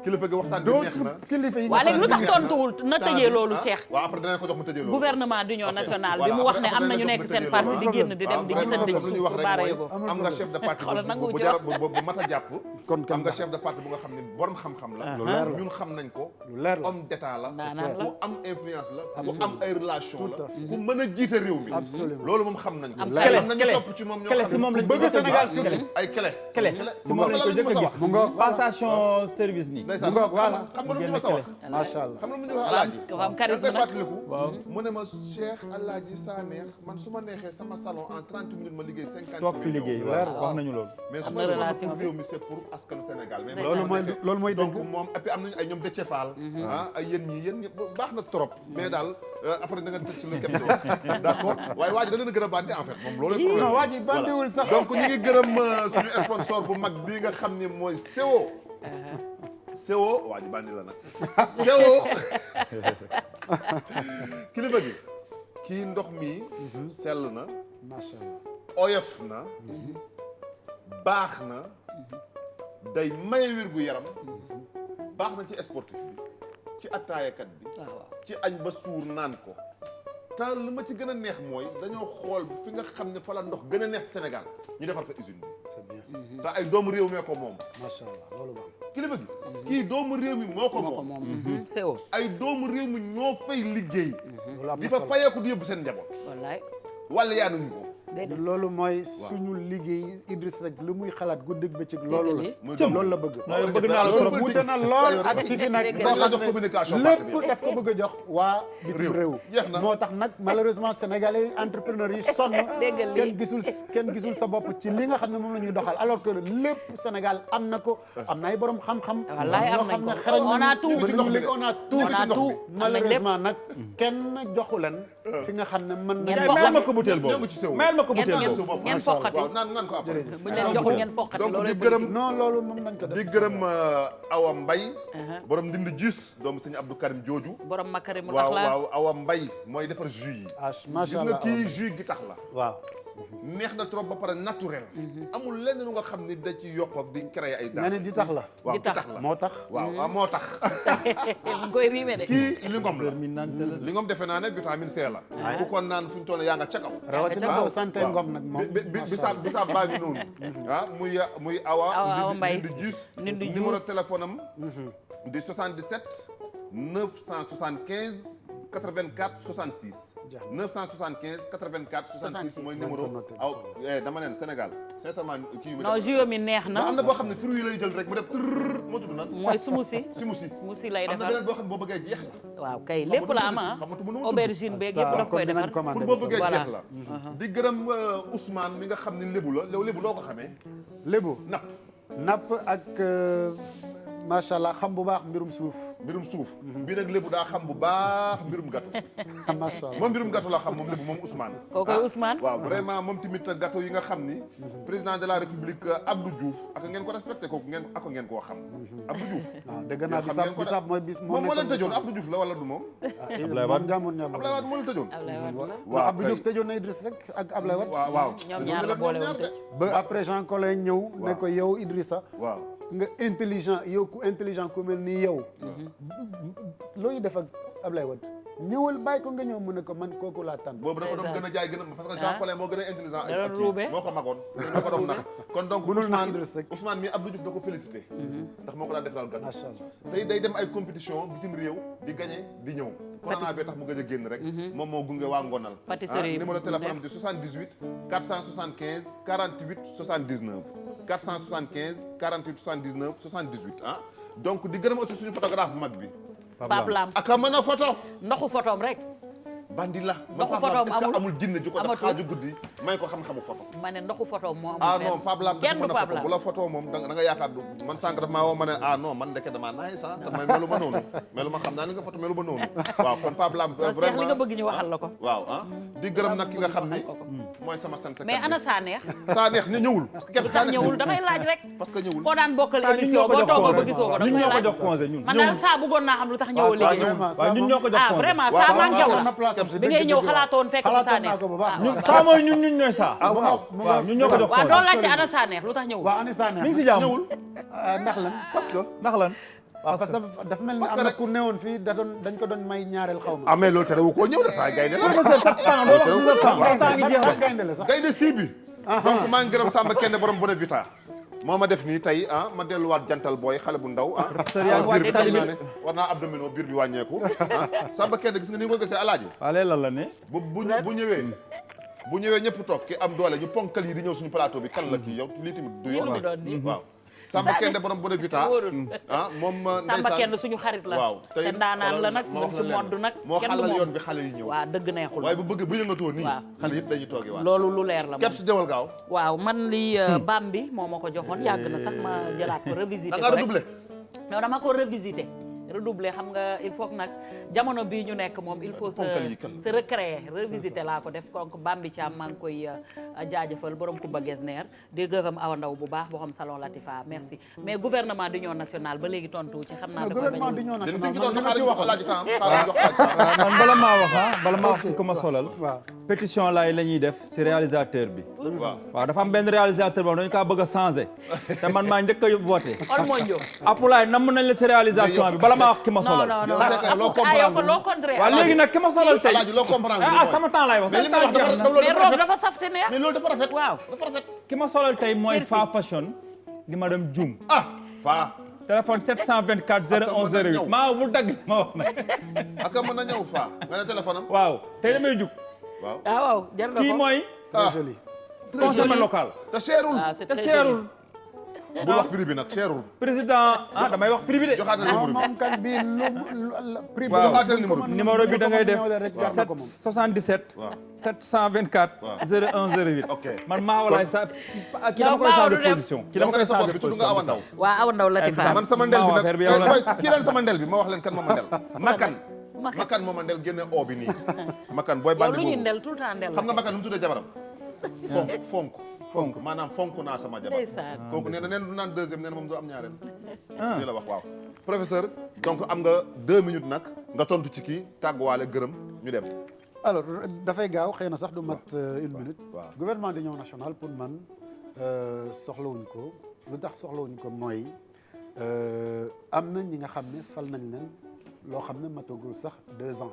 kilifa gi waxtaan bi neex na d'autres kilifa yi waa léegi lu tax neex na. tontuwul na tëjee loolu Cheikh waaw après danañ ko jox mu tëjee loolu gouvernement d'union nationale bi Voilà, mu wax ne après am na ñu danañ nekk ko seen tëjee parti loolu. di génn di dem di waaw gisante comme ci li ñuy suuf wax pour rek baaree mooy ko am nga chef de parti xoolal nangu bu ci jar wax. bu mat a jàpp Kon am nga chef de parti bu nga xam ne borom xam-xam la Lu leer la. ñun xam nañ ko Lu leer la. homme d'état la Daanaan la. ku am influence la ku Absolument. am ay relation la Tout à fait. ku mën a jiite réew mi Absolument. loolu moom xam nañ ko Am clé, am nañu clé. topp ci moom ñoo Clé xam si ne moom lañ bëgg ko jëkk a Sénégal gis. surtout. ay clé Clé si moom lañ ko jëkk a gis mu ngoog passation service nii ndeysaan ngoog voilà xam nga lu ñu ma sa wax macha allah xam nga lu ñu wax alaaji dafa am charisme da ngay nag. fàttaliku mu ne ma Cheikh Alaaji Sanex man su ma neexee sama salon en 30 minutes ma liggéey 50 toog fi liggéey wax nañu loolu mais su Am ma na defoon relation pour bi. réew mi c'est pour askanu Sénégal mais loolu mooy donc dëgg. moom et puis am nañu ay ñoom Déthié Fall ay yéen ñi baax na trop mais daal après da nga tëj ci lu kem d'accord waaye waa ji da leen a gën a bandi en fait moom loolu problème non waa ji bandiwul sax donc ñu ngi gërëm suñu sponsor bu mag bii nga xam ni mooy CO CO waa ji bandi la nag CO kilifa gi kii ndox mi sell na macha allah oyof na baax na day maye wér gu yaram baax na ci sportif bi ci attaayakat bi ci añ ba suur naan ko te lu ma ci gën a neex mooy dañoo xool fi nga xam ne fa la ndox gën a neex Sénégal ñu defar fa usine bi c'est bien te ay doomu réew mee ko moom macha allah loolu baax kilifa gi kii doomu réew mi moo ko moom CO ay doomu réew mi ñoo fay liggéey loolu am di na fa solo fayeeku di yóbbu seen njaboot wallaay wala yaanuñu ko déedéet loolu mooy suñu liggéey Idriss Seck lu muy xalaat guddeeg bëccëg loolu la muy loolu la bëgg bëgg naa la trop wuute na lool ak ki fi nekk dégg boo la xam jox communication ne lépp daf ko bëgg a jox waa bitim réew jeex na. moo tax nag malheureusement sénégalais entrepreneurs yi sonn Dégg li. kenn gisul sa bopp ci li nga xam ne moom la ñuy doxal alors que lépp Sénégal am na ko am na ay borom xam-xam Wallaay ñoo am nañ xam ne ko. xarañ On a tout. ba ñu léegi on a tout On a tout. malheureusement nag kenn joxu leen fi nga xam ne mën Ngeen nañu foog mayal ma ko butéel ñoo ngi boobu ci sew mayal ma ko butéel ngeen boobu ngeen foqati waaw naan ko après buñ leen joxul ngeen foqati donc loolu di gërëm non loolu moom nañ ko di def gërëm Awa Mbay borom ndindi gis doomu sëñ Abdou Karim Jooju borom makari mu tax waaw la waaw Awa Mbay mooy defar jus yi gis macha nga allah kii jus gi tax la waaw neex na trop ba pare naturel amul lenn lu nga xam ni da ci yokk ak di créer ay nga dara ne di tax la waaw di tax la moo tax waaw waaw moo tax mu koy riime de kii li ngom la mi nante la li ngom defe naa ne vitamine C la ku ko naan fu ñu toll yaa nga ca kaw rawatina waaw. boo santé ngom nag moom bisaab baa ngi noonu muy Awa Mbay. di jus Ndindi Juice. numéro téléphone am di 77 975 84 66 975 84 66 mooy numéro aw dama neen Sénégal sincèrement kii non jus mi neex am na na boo xam ne fruit yi lay jël rek mu def tërr moo tudd nan mooy sumusi si musi musi lay am na defar beneen boo xam ne boo bëggee jeex la waaw kay lépp la am ah xamatu mënu ma tudd. aubergine beeg yëpp daf koy defar pour boo bëggee Voilà. jeex la di gërëm Ousmane mi nga xam ne lébu la yow lébu loo ko xamee lébu napp napp ak macha allah xam bu baax mbirum suuf mbirum suuf bii nag lébu daa xam bu baax mbirum gâteau macha allah moom mbirum gâteau la xam moom lébu moom Ousmane kookoy Ousmane waaw vraiment moom tamit gâteau yi nga xam ni président de la république Abdou Diouf ak ngeen ko respecté kooku ngeen koo xam Abdou Diouf waaw dëgg naa bisaab mooy bis moom moo leen tëjoon Abdou Diouf la wala du moom Ablaye Wade jàmmoon ñoom Ablaye Wade moo leen tëjoon Ablaye Wade la waaw Abdou Diouf tëjoon na Idriss Seck ak Ablaye Wade waaw ñoom ñaar la boole woon tëj ba après Jean Collin ñëw ne ko yow Idrissa waaw nga intelligent yow ku intelligent ku mel ni yow looy def ak Ablaye Wade ñëwal bàyyi ko nga ñëw mu ne ko man kooku laa tànn boobu dafa doon gën a jaay gën a parce que Jean Collin moo gën a intelligent da doon ruube. moo ko magoon moo ko doon nax kon donc Mënul nax Idriss Seck. Ousmane mi Abdou Diouf da ko félicité ndax moo ko daan def daal gan macha allah tey day dem ay compétition bitim réew di gagné di ñëw corona bee tax mu gëj a génn rek moom moo gunge waa Ngonal Pâtisserie numéro téléphone am di 78 475 48 79 475 48 79 78 donc di gërëm aussi suñu photographe mag bi Pape Lam aka mën a photo ndoxu photom rek bandi la Ndoxu man photo Pape Lam est-ce que amul? amul jinne ju ko def Amatul? xaaju guddi may ko xam-xamu photo ma ne ndoxu photom moo amul ah fenn. non Pape Lam kenn du mën a Pape photo Lam bu la photo moom da nga yaakaar du man sànq daf maa woo ma ne non man ndeke damaa naay sax damay melu ma noonu melu ma xam naa ni nga photo melu ma noonu waaw kon Pape Lam Cheikh li nga bëgg ñu waxal la ko waaw di gërëm nag ki nga xam ni mooy sama sant mais ana Sanex saa neex ni ñëwul lu tax ñëwul damay laaj rek parce que ñëwul koo daan bokkal saa ñun émission ñoo ko boo jox toogoo ba congé gisoo ko ñun ñoo ko damay jox laaj congé ñun man daal saa bëggoon naa xam lu tax ñëwoo saa liggéey waaw ñun ñoo ko jox ah congé vraiment waaw saa waaw manqué waaw la na place am si bi ngay dëgg ñëw dëgg xalaatoon fekk fa xalaatoon Sanex naa ko bu baax ñun saa mooy ñun ñooy saa ah waaw waaw ñun ñoo ko jox waaw congé doon laajte ana Sanex lu tax ñëwul waaw ani Sanex mi ngi si jàmm ñëwul ndax lan parce que ndax lan waaw parce que dafa mel ni am na ku newoon fii dañ ko doon may ñaareel xaw ma ah mais loolu terewu koo ñëw de saa gaynde la professeur sa temps doo wax si sa temps sa temps ngi jeex ban na gaynde la sax gaynde sii bi donc maa ngi gërëm Samba Kende borom Bonne Vita moo ma def nii tey ma delluwaat jantal booy xale bu ndaw Professeur yaa ngi wàcc biir tali bi xam naa ne war naa abdominaux biir bi wàññeeku Samba Kende gis nga ni nga ko gisee alaaji waaw léegi lan la ne bu ñëwee ñëpp toog ki am doole ñu ponkal yi di ñëw suñu plateau bi kan la kii yow lii tamit du yoon lu mu doon nii waaw Samba Kende borom Bonavita moom Samba Kende suñu xarit la waaw te ndaanaan la nag mu ci monde nag moo kenn du xalal moom yoon bi xale yi ñëw waaw dëgg neexul waaye bu bëgg bu yëngatoo nii waaw xale yëpp dañuy toogi waat loolu lu leer la képp si dewal gaaw waaw man li bam bi moo ma ko joxoon yàgg na sax ma jëlaat ko revisité da ko nga rek redoublé non dama ko revisité redoubler xam nga il faut que nag jamono bii ñu nekk moom il faut se recréer revisiter laa ko def donc Bambi Thiam maa ngi koy jaajëfal borom Kumba Gesner di gërëm Awa Ndaw bu baax boo xam salon Latifa merci mais gouvernement d'union nationale ba léegi tontu ci xam naa da gouvernement d'union nationale man bala maa wax ci ku ma solal pétition laay la ñuy def ci réalisateur bi waaw dafa am benn réalisateur boobu dañu kaa bëgg a changer te man maa njëkk a voté Apulaay namm nañ la ci réalisation bi bala maa wax ki ma solal waaw léegi nag ki ma solal tey sama temps laay wax mais robe dafa safte neex mais loolu dafa rafet waaw dafa rafet ki ma solal tey mooy Fa Fashion di madame Dioum Fa téléphone 724 01 08 maa bu dagg ma wax nag aka mën na ñëw Fa nga ne téléphone am waaw tey damay jug waaw jar na ko kii mooy très joli conseil local te seerul te seerul bu wax prix bi nag seerul président damay wax prix bi de joxaat na numéro bi moom kan bi prix bi joxaatal numéro bi da ngay def rek jar na ko moom 77 724 01 08 ok man maa walaay sa kii dama koy changer position kii dama koy changer tudd nga Awa Ndaw waa Awa Ndaw Latifa man sama ndel bi nag kii leen sama ndel bi ma wax leen kan moo ma ndel makan moo ma ndel génne oo bi nii makan booy bandi lu ñuy ndel tout le temps ndel xam nga makan nu mu tuddee jabaram fonk maanaam fonk naa sama jabar kooku nee na neen du naan deuxième nee na moom du am ñaareel lii la wax waaw professeur donc am nga 2 minutes nag nga tontu ci kii tàgguwaale gërëm ñu dem alors dafay gaaw xëy na sax du mat 1 minute waaw gouvernement d'union nationale pour man soxlawuñ ko lu tax soxlawuñ ko mooy am na ñi nga xam ne fal nañ leen loo xam ne matagul sax 2 ans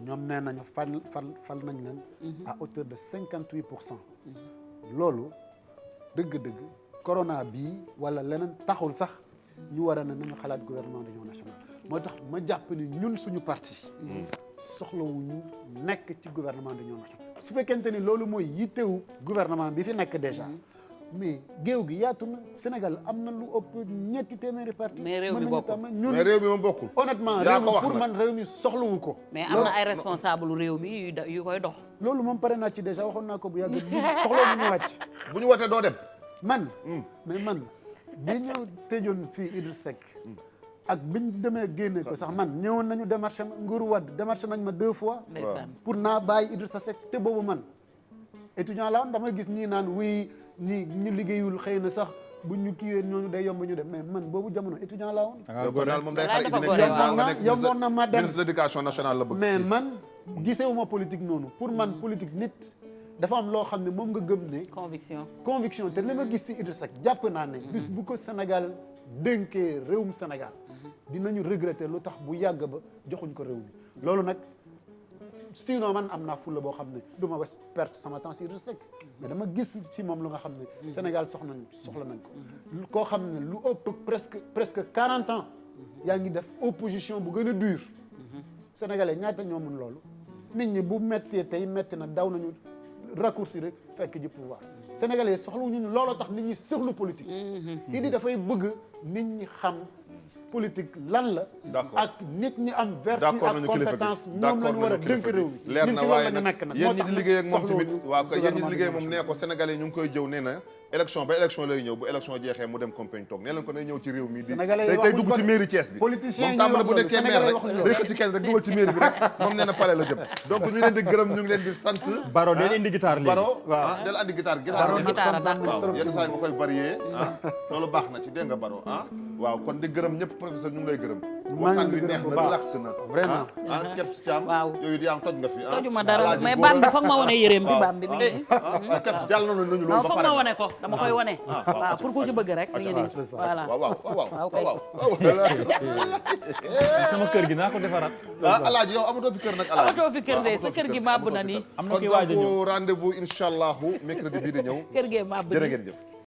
ñoom nee nañu fal nañ leen à hauteur de 58%. loolu dëgg-dëgg corona bii wala leneen taxul sax ñu war a ne nañu xalaat gouvernement d'union nationale moo tax ma jàpp ni ñun suñu parti soxlawuñu nekk ci gouvernement d'union nationale su fekkente ni loolu mooy yittewu gouvernement bi fi nekk déjà mais géew gi yaatu na Sénégal am na lu ëpp 2 téeméeri parti mais réew mi bokkul ñun mais réew mi moom bokkul honnêtement réew mi pour man réew mi soxlawu ko mais am na ay responsable réew mi yu koy dox loolu moom pare naa ci déjà waxoon naa ko bu yàgg soxla bu ñu wàcc bu ñu wootee doo dem man mais man bi ñu tëjoon fii Idriss Seck ak biñ demee génne ko sax man ñëwoon nañu démarché nguuru Wade démarché nañ ma 2 fois pour naa bàyyi Idrissa Seck te boobu man étudiant la woon damay gis ñii naan oui ñi ñu liggéeyul xëy na sax bu ñu kiiwee ñooñu day yomb ñu dem mais man boobu jamono étudiant laa woon daal moom day yomboon na ma dem ministre de l'éducation nationale la bëgg mais man gisewuma politique noonu pour man politique nit dafa am loo xam ne moom nga gëm ne conviction te li ma gis ci Idrissa Seck jàpp naa ne bis bu ko Sénégal dénkee réewum Sénégal dinañu regretter lu tax bu yàgg ba joxuñ ko réew mi loolu nag sinon man am naa fulla boo xam ne du ma wes perte sama temps ci Idrissa Seck mais dama gis ci moom lu nga xam ne Sénégal soxla nañ ko koo xam ne lu ëpp presque 40 ans yaa ngi def opposition bu gën a dur sénégalais ñaata ñoo mun loolu nit ñi bu méttee tey métti na daw nañu raccourci rek fekk ji pouvoir sénégalais soxlawuñu looloo tax nit ñi soxlu politique Idi dafay bëgg nit ñi xam politique lan la ak nit ñi am vertu ak compétence ñoom la ñu war a dënk réew mi leer ñun na ci loolu waaye la ñu nag nekk nag yéen moo ñi tax di liggéey ak moom tamit soxlawuñu waaw yéen ñi di liggéey moom gouvernement nee ko sénégalais ñu ngi koy jëw nee na élection ba élection lay ñëw bu élection jeexee mu dem campagne toog nee leen ko nay ñëw ci réew mi di sénégalais yi tey dugg ci mairie Thiès bi politiciens yi moom tàmbale ñuy bu wax nekkee loolu maire sénégalais rek yi waxuñu day xëcc kenn rek dugal ci mairie bi rek moom nee na pale la jëm donc ñu leen di gërëm ñu ngi leen di sant Baro del indi guitare léegi Baro del andi guitare Baro guitare waaw yenn saa yi nga koy varié loolu baax na ci dégg nga Baro waaw kon di gërëm ñëpp professeur ñu ngi lay gërëm waxtaan bi neex na relax na vraiment Kebs Thiam yooyu di am toj nga fi tojuma dara mais baam bi foog ma wane yéreem bi baam bi mi ngi Kebs jàll na nañu loolu ba foog pare ma wane ko dama koy wane waaw pour ku ci bëgg rek mi ngi nii voilà sama kër gi naa ko defaraat alaaji yow amatoo fi kër nag alaaji amatoo fi kër de sa kër gi màbb na nii am na ki waaj a ñëw rendez-vous inchallahu mercredi bii di ñëw kër gee màbb jërë ngeen jëf